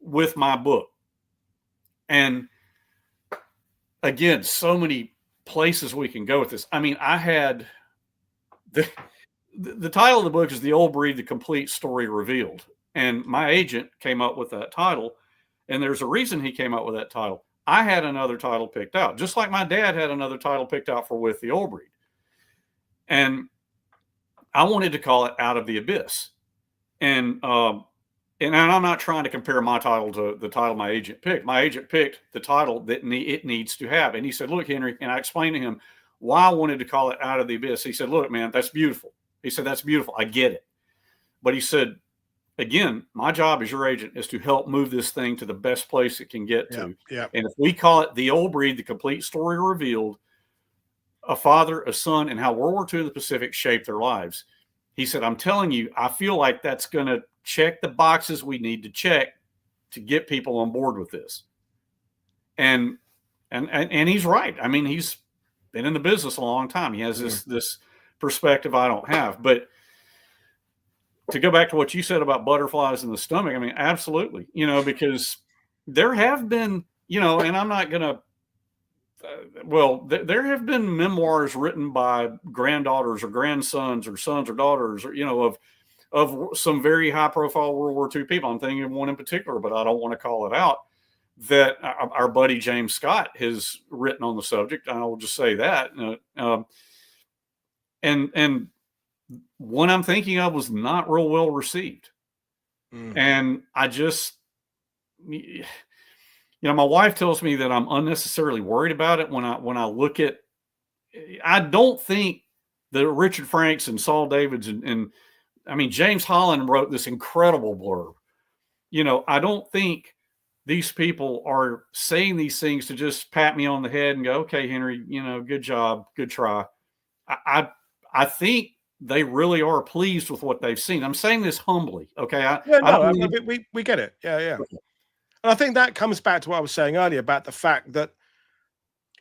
with my book. And again, so many places we can go with this. I mean, I had the title of the book is The Old Breed, The Complete Story Revealed. And my agent came up with that title. And there's a reason he came up with that title. I had another title picked out, just like my dad had another title picked out for With the Old Breed. And I wanted to call it Out of the Abyss. And and I'm not trying to compare my title to the title my agent picked. My agent picked the title that it needs to have. And he said, look, Henry, and I explained to him why I wanted to call it Out of the Abyss. He said, look, man, that's beautiful. He said, that's beautiful. I get it. But he said, again, my job as your agent is to help move this thing to the best place it can get to. Yeah. And if we call it The Old Breed, The Complete Story Revealed, a father, a son, and how World War II in the Pacific shaped their lives. He said, I'm telling you, I feel like that's going to check the boxes we need to check to get people on board with this. And he's right. I mean, he's been in the business a long time. He has this perspective I don't have. But to go back to what you said about butterflies in the stomach, I mean, absolutely, because there have been, and I'm not going to, there have been memoirs written by granddaughters or grandsons or sons or daughters, or, of some very high profile World War II people. I'm thinking of one in particular, but I don't want to call it out, that our buddy James Scott has written on the subject. I will just say that. And one I'm thinking of was not real well received. And I just, my wife tells me that I'm unnecessarily worried about it when I look at, I don't think that Richard Franks and Saul Davids and I mean, James Holland wrote this incredible blurb. I don't think these people are saying these things to just pat me on the head and go, okay, Henry, good job, good try. I think they really are pleased with what they've seen. I'm saying this humbly. Okay. We get it. Yeah. And I think that comes back to what I was saying earlier about the fact that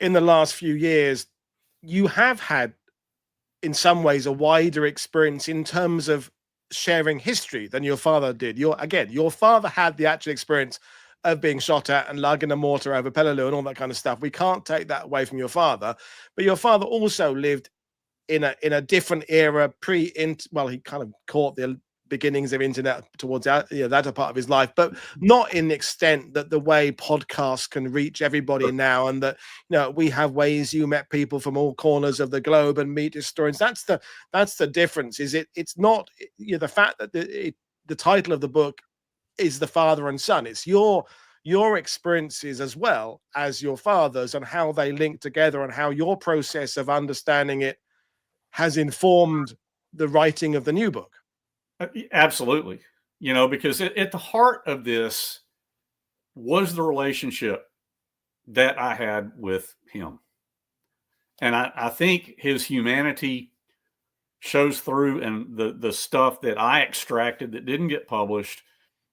in the last few years, you have had, in some ways, a wider experience in terms of sharing history than your father did. Your father had the actual experience of being shot at and lugging a mortar over Peleliu and all that kind of stuff. We can't take that away from your father. But your father also lived in a different era, he kind of caught the beginnings of internet towards that part of his life, but not in the extent that the way podcasts can reach everybody now, and that we have ways you met people from all corners of the globe and meet historians. That's the difference. It's not the fact that the title of the book is The Father and Son. It's your experiences as well as your father's and how they link together, and how your process of understanding it has informed the writing of the new book. Absolutely. Because at the heart of this was the relationship that I had with him. And I think his humanity shows through in the stuff that I extracted that didn't get published.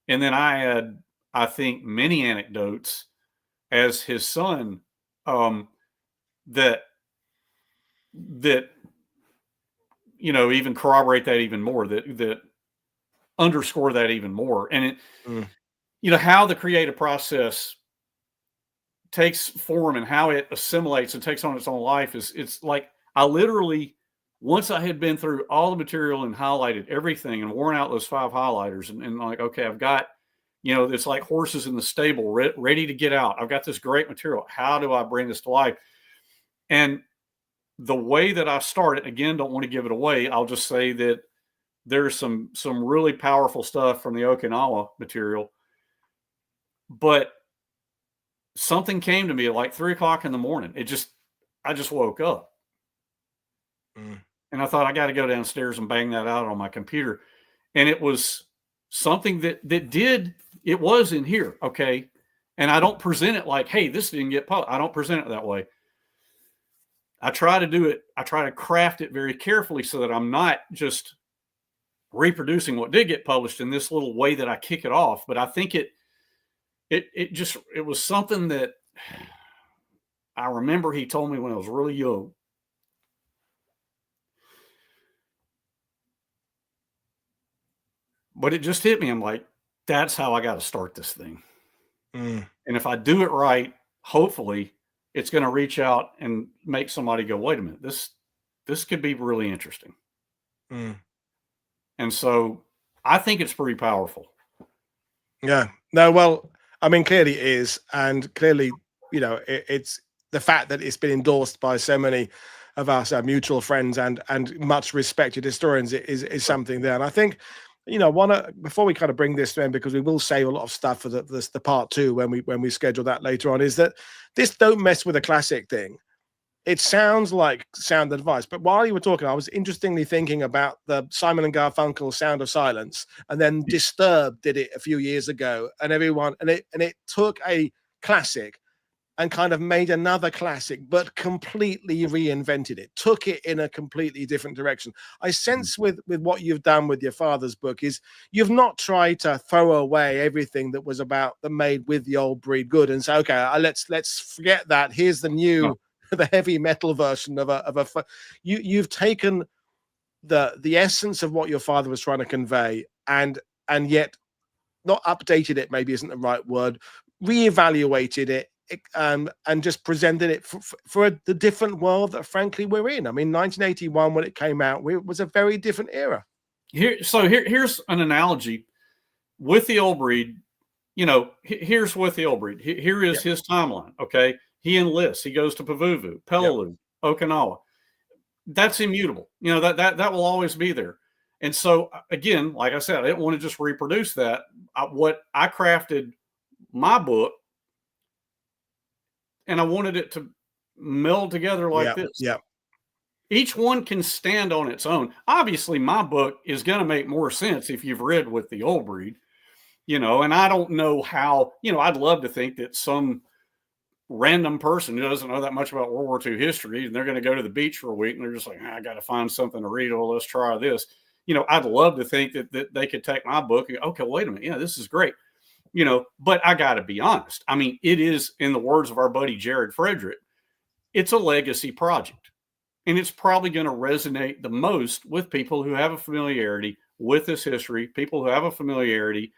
And then I had, I think, many anecdotes as his son that even corroborate that even more, that underscore that even more. And how the creative process takes form and how it assimilates and takes on its own life it's like, I literally, once I had been through all the material and highlighted everything and worn out those 5 highlighters and like, okay, I've got, it's like horses in the stable ready to get out. I've got this great material. How do I bring this to life? And the way that I started, again, don't want to give it away. I'll just say that there's some really powerful stuff from the Okinawa material, but something came to me at like 3 o'clock in the morning. I just woke up and I thought, I got to go downstairs and bang that out on my computer. And it was something that it was in here. Okay. And I don't present it like, hey, this didn't get published. I don't present it that way. I try to craft it very carefully so that I'm not just reproducing what did get published in this little way that I kick it off. But I think it was something that I remember he told me when I was really young. But it just hit me. I'm like, that's how I got to start this thing. And if I do it right, hopefully it's going to reach out and make somebody go, wait a minute, this could be really interesting. And so I think it's pretty powerful. Yeah. No, well, I mean, clearly it is. And clearly, it's the fact that it's been endorsed by so many of us, our mutual friends and much respected historians is something there. And I think before we kind of bring this to end, because we will save a lot of stuff for the part 2 when we schedule that later on, is that this don't mess with a classic thing. It sounds like sound advice, but while you were talking, I was interestingly thinking about the Simon and Garfunkel Sound of Silence, and then Disturbed did it a few years ago, and it took a classic and kind of made another classic, but completely reinvented it, took it in a completely different direction. I sense with what you've done with your father's book is you've not tried to throw away everything that was about the made with the old breed good and say, okay, let's forget that. Here's the new, the heavy metal version you've taken the essence of what your father was trying to convey and yet not updated it, maybe isn't the right word, reevaluated it, and just presented it for the different world that frankly we're in. I mean, 1981 when it came out, it was a very different era. Here's an analogy with the old breed. Here's with the old breed. Here is his timeline. Okay, he enlists. He goes to Peleliu, Okinawa. That's immutable. That will always be there. And so again, like I said, I didn't want to just reproduce that. What I crafted my book. And I wanted it to meld together like this. Yeah. Each one can stand on its own. Obviously, my book is going to make more sense if you've read with the old breed, and I don't know how, I'd love to think that some random person who doesn't know that much about World War II history, and they're going to go to the beach for a week and they're just like, I got to find something to read. Well, let's try this. I'd love to think that they could take my book and go, okay, wait a minute. Yeah, this is great. But I got to be honest. I mean, it is, in the words of our buddy Jared Frederick, it's a legacy project. And it's probably going to resonate the most with people who have a familiarity with this history, people who have a familiarity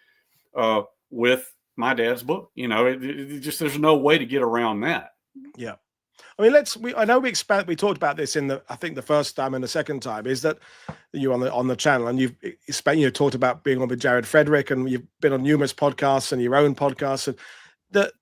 with my dad's book. It just, there's no way to get around that. Yeah. I mean, I know we talked about this I think the first time and the second time, is that you on the channel, and you've talked about being on with Jared Frederick, and you've been on numerous podcasts and your own podcasts, and that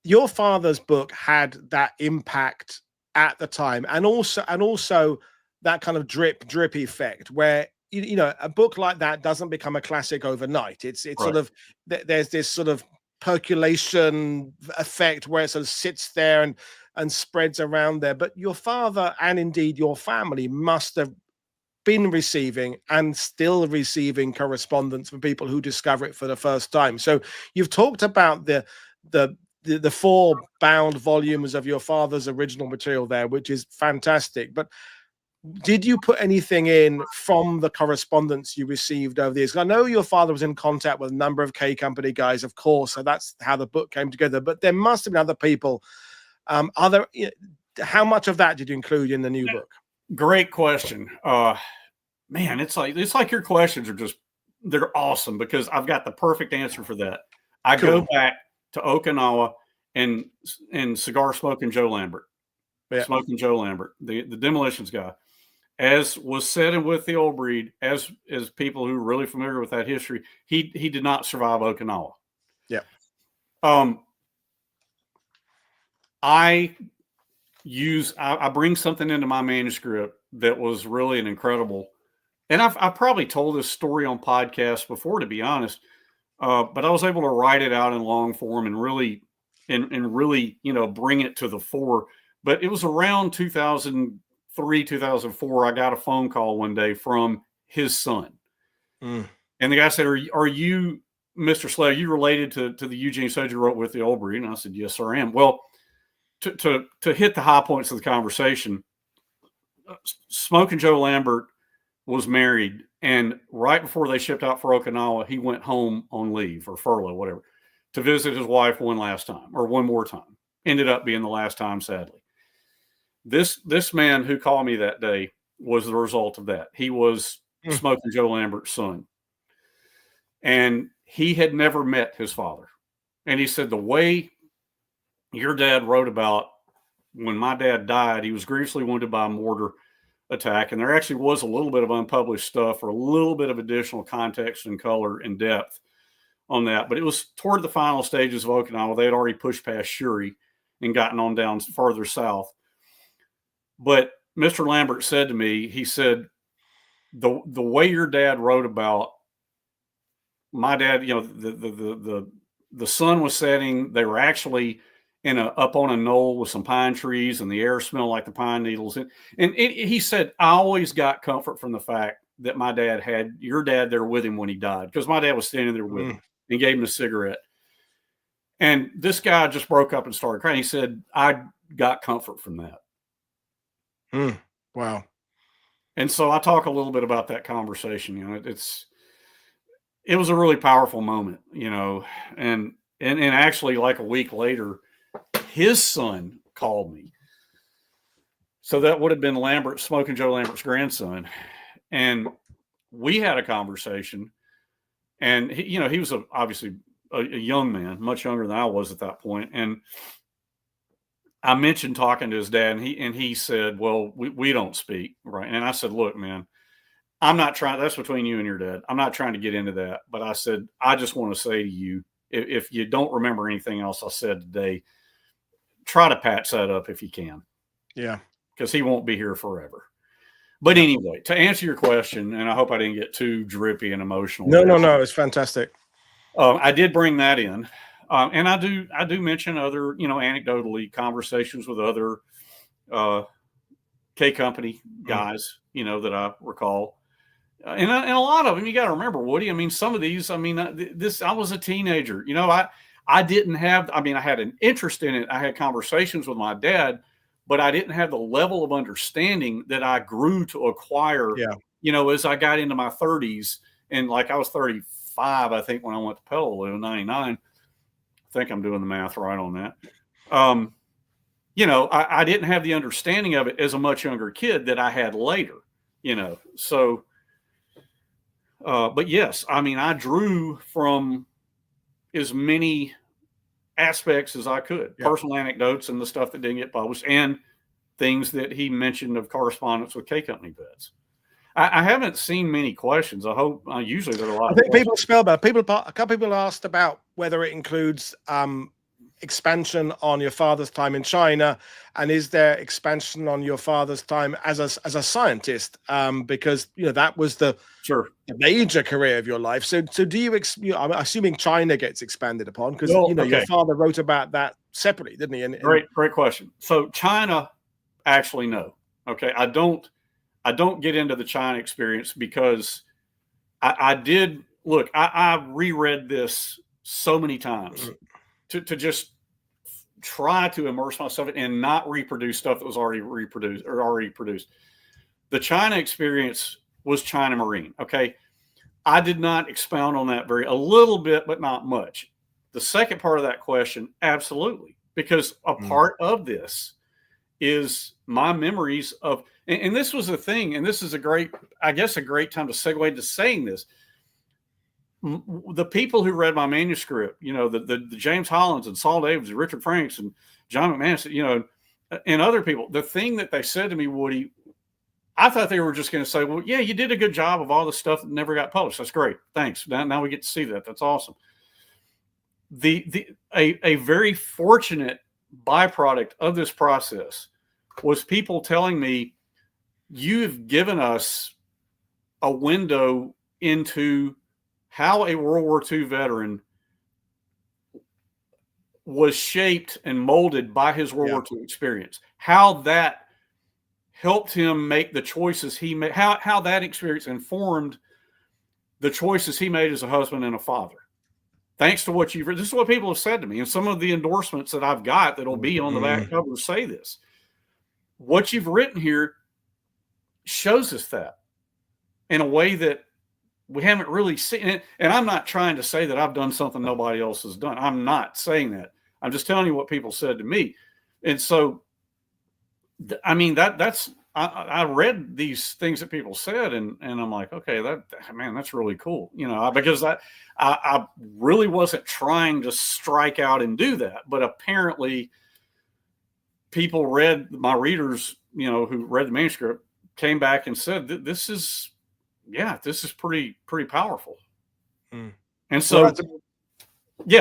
your father's book had that impact at the time, and also that kind of drip effect where a book like that doesn't become a classic overnight. It's right. Sort of there's this sort of percolation effect where it sort of sits there and spreads around there. But your father, and indeed your family, must have been receiving and still receiving correspondence from people who discover it for the first time. So you've talked about the 4 bound volumes of your father's original material there, which is fantastic. But did you put anything in from the correspondence you received over the years? I know your father was in contact with a number of K Company guys, of course, so that's how the book came together. But there must have been other people. How much of that did you include in the new book? Great question. Man, it's like your questions are they're awesome, because I've got the perfect answer for that. I go back to Okinawa and cigar smoking Joe Lambert, smoking Joe Lambert, the demolitions guy, as was said in With the Old Breed, as people who are really familiar with that history, he did not survive Okinawa. Yeah. I bring something into my manuscript that was really an incredible, and I've probably told this story on podcasts before, to be honest, but I was able to write it out in long form and really bring it to the fore. But it was around 2003, 2004, I got a phone call one day from his son. And the guy said, are you, Mr. Sledge, you related to the Eugene Sledge who wrote With the Old Breed? And I said, yes, sir, I am. Well, to hit the high points of the conversation, Smoking Joe Lambert was married, and right before they shipped out for Okinawa, he went home on leave or furlough, whatever, to visit his wife one more time. Ended up being the last time, sadly. This man who called me that day was the result of that. He was Smoking Joe Lambert's son, and he had never met his father. And he said, the way your dad wrote about when my dad died, he was grievously wounded by a mortar attack. And there actually was a little bit of unpublished stuff, or a little bit of additional context and color and depth on that. But it was toward the final stages of Okinawa. They had already pushed past Shuri and gotten on down farther south. But Mr. Lambert said to me, he said, the way your dad wrote about my dad, you know, the sun was setting. They were actually up on a knoll with some pine trees, and the air smelled like the pine needles. And he said, I always got comfort from the fact that my dad had your dad there with him when he died, because my dad was standing there with him and gave him a cigarette. And this guy just broke up and started crying. He said, I got comfort from that. Wow. And so I talk a little bit about that conversation. You know, it was a really powerful moment, you know, and actually, like a week later, his son called me. So that would have been Smoking Joe Lambert's grandson. And we had a conversation, and he, you know, he was obviously a young man, much younger than I was at that point. And I mentioned talking to his dad, and he said, well, we don't speak. Right. And I said, look, man, I'm not trying, that's between you and your dad. I'm not trying to get into that. But I said, I just want to say to you, if you don't remember anything else I said today, try to patch that up if you can. Yeah. Because he won't be here forever. But anyway, to answer your question, and I hope I didn't get too drippy and emotional. No, it's fantastic. I did bring that in. And I do mention other, you know, anecdotally conversations with other K Company guys, you know, that I recall. And a lot of them, you got to remember, Woody, I mean, some of these, I mean, I was a teenager, you know, I didn't have, I mean, I had an interest in it. I had conversations with my dad, but I didn't have the level of understanding that I grew to acquire, you know, as I got into my 30s. And like I was 35, I think, when I went to Peleliu in 99. I think I'm doing the math right on that. You know, I didn't have the understanding of it as a much younger kid that I had later, you know. So, but yes, I mean, I drew from as many aspects as I could, personal anecdotes and the stuff that didn't get published, and things that he mentioned of correspondence with K Company vets. I haven't seen many questions. I hope usually there are a lot. I think people spellbound. A couple people asked about whether it includes expansion on your father's time in China, and is there expansion on your father's time as a scientist? Because you know that was the major career of your life. So do you? I'm assuming China gets expanded upon because you know your father wrote about that separately, didn't he? Great question. So China, actually, no. Okay, I don't get into the China experience because I did look. I reread this so many times to just try to immerse myself in and not reproduce stuff that was already produced. The China experience was China Marine. Okay, I did not expound on that a little bit, but not much. The second part of that question, absolutely, because a part of this is my memories of, and this was the thing, and this is a great time to segue into saying this. The people who read my manuscript, you know, the James Hollands and Saul Davids and Richard Franks and John McManus, you know, and other people, the thing that they said to me, Woody, I thought they were just going to say, well, yeah, you did a good job of all the stuff that never got published. That's great. Thanks. Now we get to see that. That's awesome. A very fortunate byproduct of this process was people telling me, you've given us a window into how a World War II veteran was shaped and molded by his World War II experience, how that helped him make the choices he made, how that experience informed the choices he made as a husband and a father. Thanks to what you've read. This is what people have said to me, and some of the endorsements that I've got that'll be on the back cover say this. What you've written here shows us that in a way that we haven't really seen it. And I'm not trying to say that I've done something nobody else has done. I'm not saying that. I'm just telling you what people said to me. And so, I mean, I read these things that people said, and I'm like, okay, that's really cool. You know, because I really wasn't trying to strike out and do that, but apparently people my readers, you know, who read the manuscript came back and said, this is pretty powerful. And so,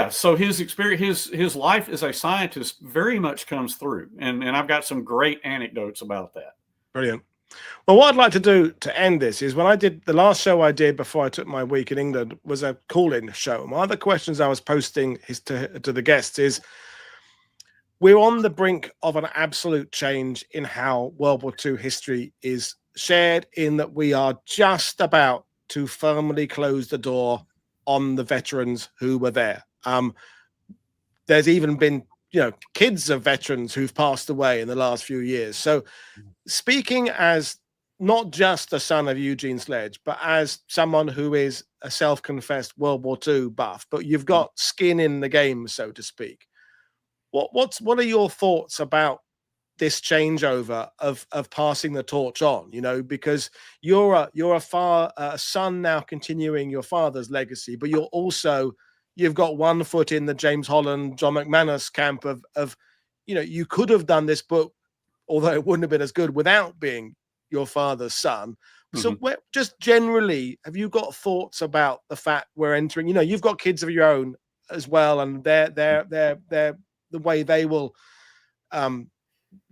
so his experience, his life as a scientist very much comes through. And I've got some great anecdotes about that. Brilliant. Well, what I'd like to do to end this is when I did the last show I did before I took my week in England was a call-in show. And one of the questions I was posting to the guests is, we're on the brink of an absolute change in how World War II history is shared, in that we are just about to firmly close the door on the veterans who were there. There's even been, kids of veterans who've passed away in the last few years. So speaking as not just the son of Eugene Sledge, but as someone who is a self-confessed World War II buff, but you've got skin in the game, so to speak. What are your thoughts about this changeover of passing the torch on? Because you're a son now continuing your father's legacy, but you've got one foot in the James Holland, John McManus camp of you could have done this book, although it wouldn't have been as good without being your father's son. So just generally, have you got thoughts about the fact we're entering, you've got kids of your own as well, and they're the way they will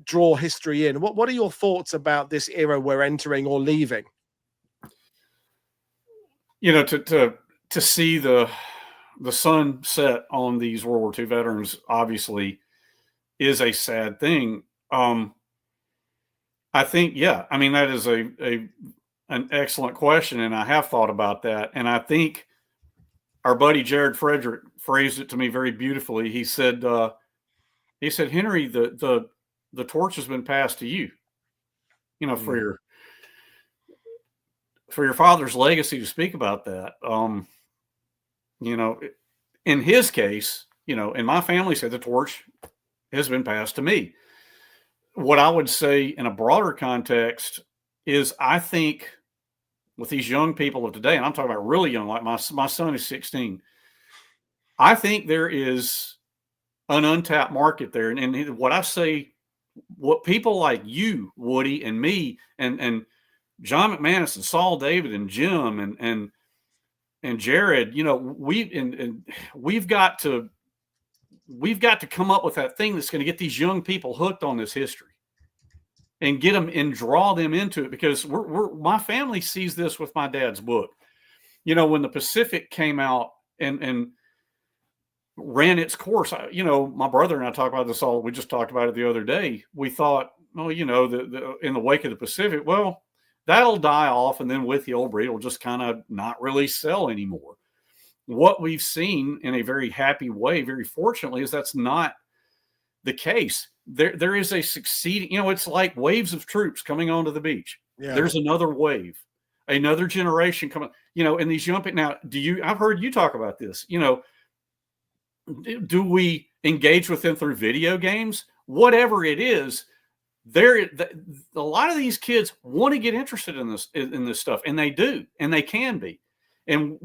draw history in. What are your thoughts about this era we're entering or leaving? To see the sun set on these World War II veterans obviously is a sad thing. I think, that is an excellent question, and I have thought about that. And I think our buddy Jared Frederick phrased it to me very beautifully. He said, Henry, the torch has been passed to you, for your father's legacy, to speak about that. In his case, in my family, said the torch has been passed to me. What I would say in a broader context is, I think with these young people of today, and I'm talking about really young, like my son is 16, I think there is an untapped market there. And what I say, what people like you, Woody, and me, and John McManus, and Saul David, and Jim, and Jared, we've got to come up with that thing that's going to get these young people hooked on this history and get them and draw them into it, because my family sees this with my dad's book. When the Pacific came out and ran its course, my brother and I talk about this all. We just talked about it the other day. We thought, in the wake of the Pacific, well, that'll die off, and then with the old breed, it'll just kind of not really sell anymore. What we've seen, in a very happy way, very fortunately, is that's not the case. There is a succeeding, it's like waves of troops coming onto the beach. Yeah. There's another wave, another generation coming, and these young people. Now, I've heard you talk about this, do we engage with them through video games? Whatever it is, a lot of these kids want to get interested in this stuff, and they do, and they can be. And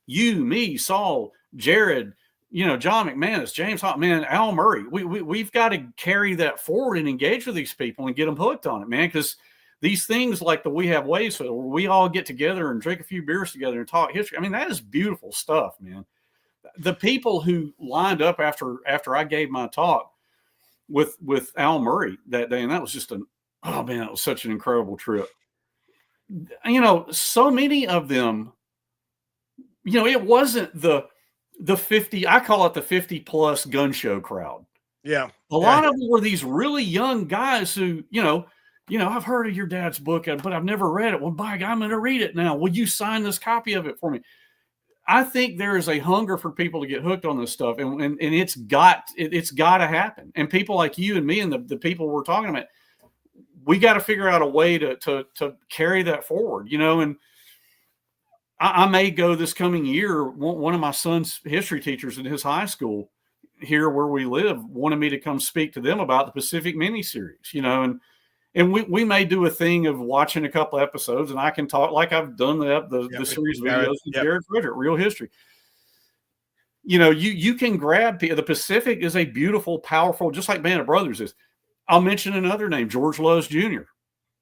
you, me, Saul, Jared, John McManus, James Hott, man, Al Murray, we've got to carry that forward and engage with these people and get them hooked on it, man. Because these things like the We Have Ways, where we all get together and drink a few beers together and talk history. that is beautiful stuff, man. The people who lined up after I gave my talk with Al Murray that day, and that was just it was such an incredible trip. So many of them, it wasn't the 50, I call it the 50 plus gun show crowd. Yeah. A lot of them were these really young guys who, I've heard of your dad's book, but I've never read it. Well, by God, I'm going to read it now. Will you sign this copy of it for me? I think there is a hunger for people to get hooked on this stuff, and it's got to happen. And people like you and me and the people we're talking about, we got to figure out a way to carry that forward, and I may go this coming year. One of my son's history teachers in his high school here where we live wanted me to come speak to them about the Pacific miniseries, and we may do a thing of watching a couple episodes, and I can talk like I've done the series videos with Jared Frederick, Real History. You can grab the Pacific is a beautiful, powerful, just like Band of Brothers is. I'll mention another name, George Lowe's Jr.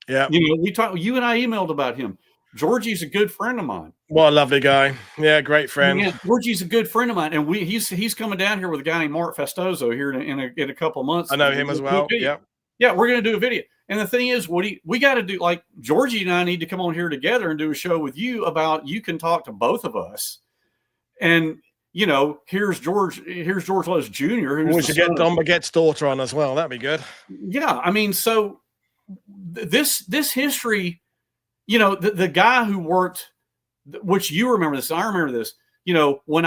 Yeah, you and I emailed about him. Georgie's a good friend of mine. What a lovely guy. Yeah, great friend. Yeah, Georgie's a good friend of mine. And he's coming down here with a guy named Mark Festoso here in a couple of months. I know him as well. Yeah. Yeah, we're going to do a video. And the thing is, Woody, we got to do, like, Georgie and I need to come on here together and do a show with you about, you can talk to both of us. And, you know, here's George Sledge Jr. We should get Don Baghette's daughter on as well. That'd be good. Yeah. I mean, so this history, you know, the guy who worked, which you remember this, I remember this, you know, when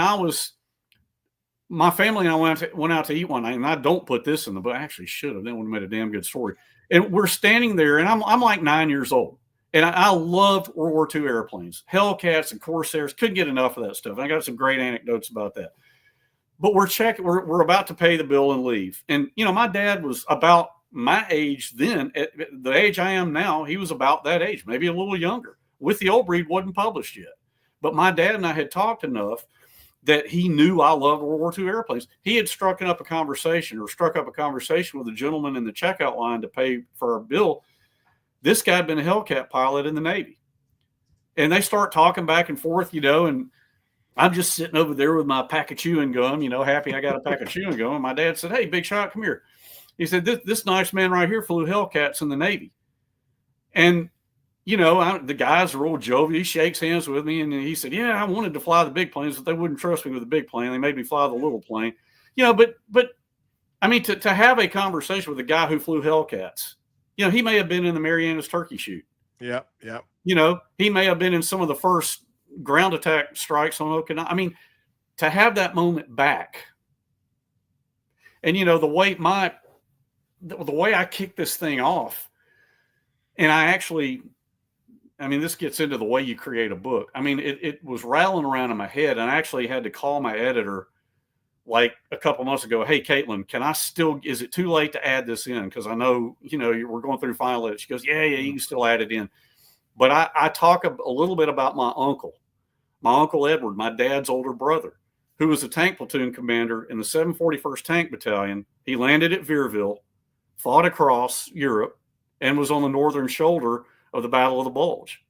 my family and I went out to eat one night, and I don't put this in the book. I actually should have. That would have made a damn good story. And we're standing there, and I'm like 9 years old, and I loved World War II airplanes, Hellcats and Corsairs. Couldn't get enough of that stuff. And I got some great anecdotes about that. But we're about to pay the bill and leave. And you know, my dad was about my age then. At the age I am now, he was about that age, maybe a little younger. With the Old Breed wasn't published yet, but my dad and I had talked enough that he knew I loved World War II airplanes. He had struck up a conversation with a gentleman in the checkout line to pay for our bill. This guy had been a Hellcat pilot in the Navy. And they start talking back and forth, you know, and I'm just sitting over there with my pack of chewing gum, you know, happy I got a pack of chewing gum. And my dad said, "Hey, big shot, come here." He said, this nice man right here flew Hellcats in the Navy. And you know, the guys are real jovial. He shakes hands with me, and he said, "Yeah, I wanted to fly the big planes, but they wouldn't trust me with the big plane. They made me fly the little plane." You know, but I mean, to have a conversation with a guy who flew Hellcats, you know, he may have been in the Marianas turkey shoot. Yeah, yeah. You know, he may have been in some of the first ground attack strikes on Okinawa. I mean, to have that moment back, and you know, the way I kicked this thing off, and I mean, this gets into the way you create a book. I mean, it was rattling around in my head, and I actually had to call my editor like a couple months ago. "Hey, Caitlin, is it too late to add this in? Because I know, you know, we're going through final edit." She goes, yeah, you can still add it in. But I talk a little bit about my uncle Edward, my dad's older brother, who was a tank platoon commander in the 741st Tank Battalion. He landed at Vierville, fought across Europe, and was on the northern shoulder of the Battle of the Bulge.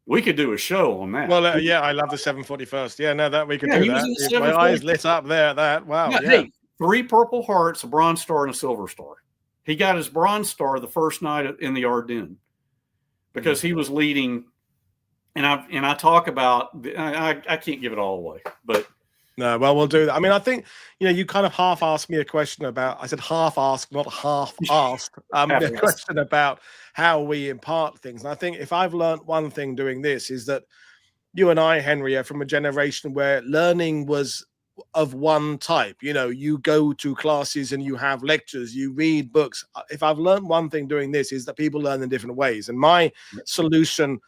We could do a show on that. Well, yeah, I love the 741st. Yeah, no, that we could do that. My eyes lit up there. That wow, yeah. Hey, 3 Purple Hearts, a Bronze Star, and a Silver Star. He got his Bronze Star the first night in the Ardennes because he was leading. And I talk about. I can't give it all away, but. No, well, we'll do that. I mean, I think, you know, you kind of half asked me a question about, I said half asked, not half asked, a question about how we impart things. And I think if I've learned one thing doing this is that you and I, Henry, are from a generation where learning was of one type. You know, you go to classes and you have lectures, you read books. If I've learned one thing doing this is that people learn in different ways. And my solution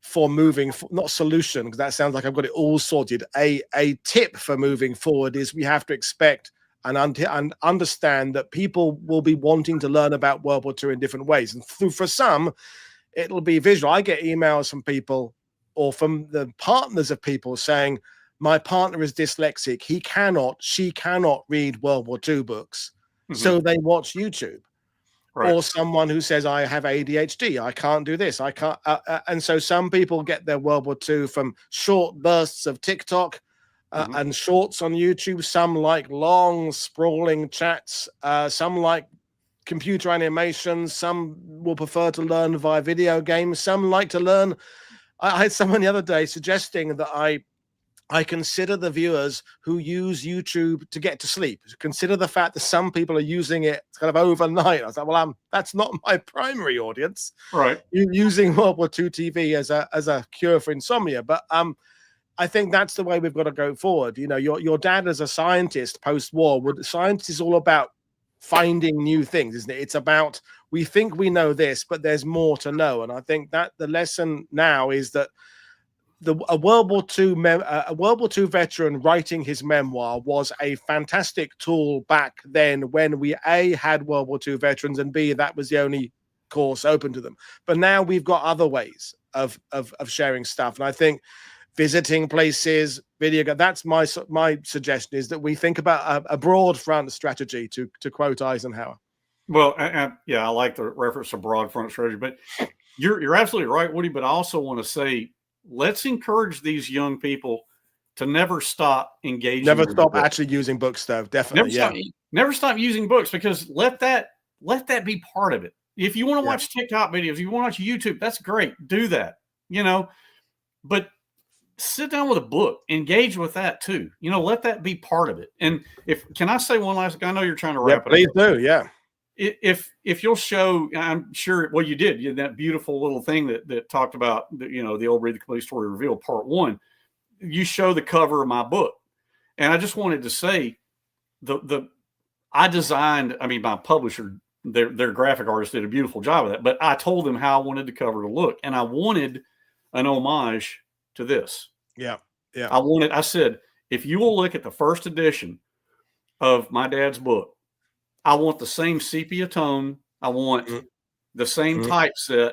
for moving, not solution, because that sounds like I've got it all sorted. A tip for moving forward is we have to expect and understand that people will be wanting to learn about World War II in different ways. And for some, it'll be visual. I get emails from people or from the partners of people saying, "My partner is dyslexic. She cannot read World War II books." Mm-hmm. So they watch YouTube. Right. Or someone who says, "I have ADHD, I can't do this, I can't." And so some people get their World War II from short bursts of TikTok and shorts on YouTube. Some like long, sprawling chats. Some like computer animations. Some will prefer to learn via video games. Some like to learn. I had someone the other day suggesting that I consider the viewers who use YouTube to get to sleep. Consider the fact that some people are using it kind of overnight. I was like, well, that's not my primary audience. Right. You're using World War II TV as a cure for insomnia. But I think that's the way we've got to go forward. You know, your dad as a scientist post-war, science is all about finding new things, isn't it? It's about, we think we know this, but there's more to know. And I think that the lesson now is that a World War II veteran writing his memoir was a fantastic tool back then when we A, had World War II veterans, and B, that was the only course open to them. But now we've got other ways of sharing stuff. And I think visiting places, video, that's my suggestion, is that we think about a broad front strategy, to quote Eisenhower. Well, yeah, I like the reference to broad front strategy, but you're absolutely right, Woody. But I also want to say, let's encourage these young people to never stop engaging. Never stop actually using books, though. Definitely, never stop using books, because let that let that be part of it. If you want to Yeah. watch TikTok videos, you want to watch YouTube, that's great. Do that, you know, but sit down with a book, engage with that too. You know, let that be part of it. And can I say one last, I know you're trying to wrap it Please up. do. Yeah. If you'll show, I'm sure, well, you did that beautiful little thing that talked about, you know, the Old Breed, the Complete Story Revealed, Part 1. You show the cover of my book. And I just wanted to say I designed, I mean, my publisher, their graphic artist did a beautiful job of that, but I told them how I wanted the cover to look. And I wanted an homage to this. Yeah. Yeah. I said, if you will look at the first edition of my dad's book, I want the same sepia tone. I want the same typeset.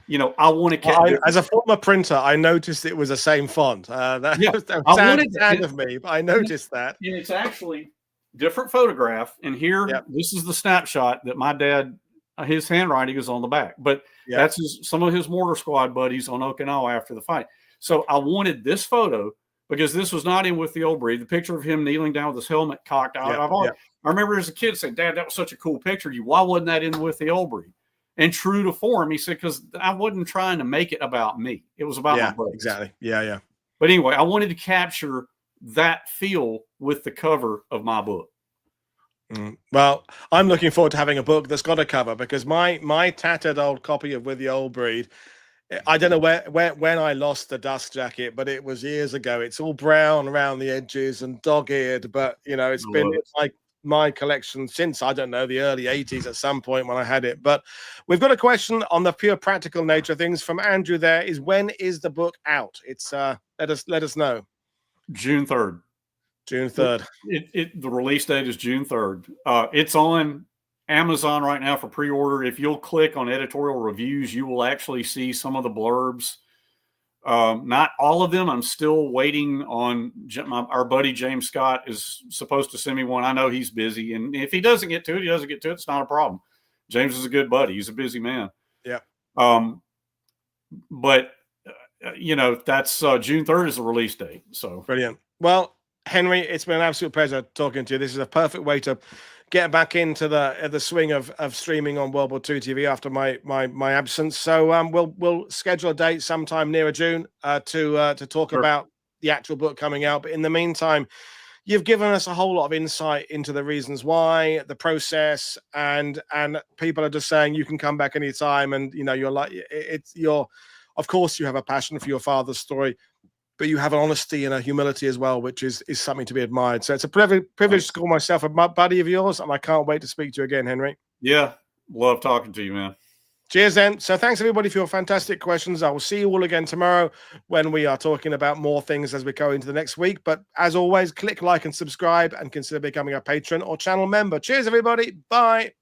You know, I want to. As a former printer, I noticed it was the same font. That was sad of me, but I noticed that. And it's actually different photograph. And here, this is the snapshot that my dad, his handwriting is on the back. But that's some of his mortar squad buddies on Okinawa after the fight. So I wanted this photo because this was not in With the Old Breed. The picture of him kneeling down with his helmet cocked out. I remember as a kid saying, Dad, that was such a cool picture. Why wasn't that in With the Old Breed? And true to form, he said, because I wasn't trying to make it about me. It was about my buddies. Exactly. Yeah. But anyway, I wanted to capture that feel with the cover of my book. Well, I'm looking forward to having a book that's got a cover, because my tattered old copy of With the Old Breed, I don't know when I lost the dust jacket, but it was years ago. It's all brown around the edges and dog-eared, but you know, it's been like my collection since, I don't know, the early 80s at some point when I had it. But we've got a question on the pure practical nature of things from Andrew. There is, when is the book out? It's let us know. June 3rd. June 3rd. The release date is June 3rd. It's on Amazon right now for pre-order. If you'll click on editorial reviews, you will actually see some of the blurbs. Not all of them. I'm still waiting on our buddy James Scott is supposed to send me one. I know he's busy, and if he doesn't get to it, he doesn't get to it. It's not a problem. James is a good buddy. He's a busy man. Yeah. But you know, that's June 3rd is the release date. So brilliant. Well, Henry, it's been an absolute pleasure talking to you. This is a perfect way to get back into the swing of streaming on World War II TV after my absence. So we'll schedule a date sometime nearer June to talk about the actual book coming out. But in the meantime, you've given us a whole lot of insight into the reasons why, the process, and people are just saying you can come back anytime. And you know, of course you have a passion for your father's story, but you have an honesty and a humility as well, which is something to be admired. So it's a privilege to call myself a buddy of yours, and I can't wait to speak to you again, Henry. Yeah, love talking to you, man. Cheers then. So thanks everybody for your fantastic questions. I will see you all again tomorrow when we are talking about more things as we go into the next week. But as always, click like and subscribe and consider becoming a patron or channel member. Cheers, everybody. Bye.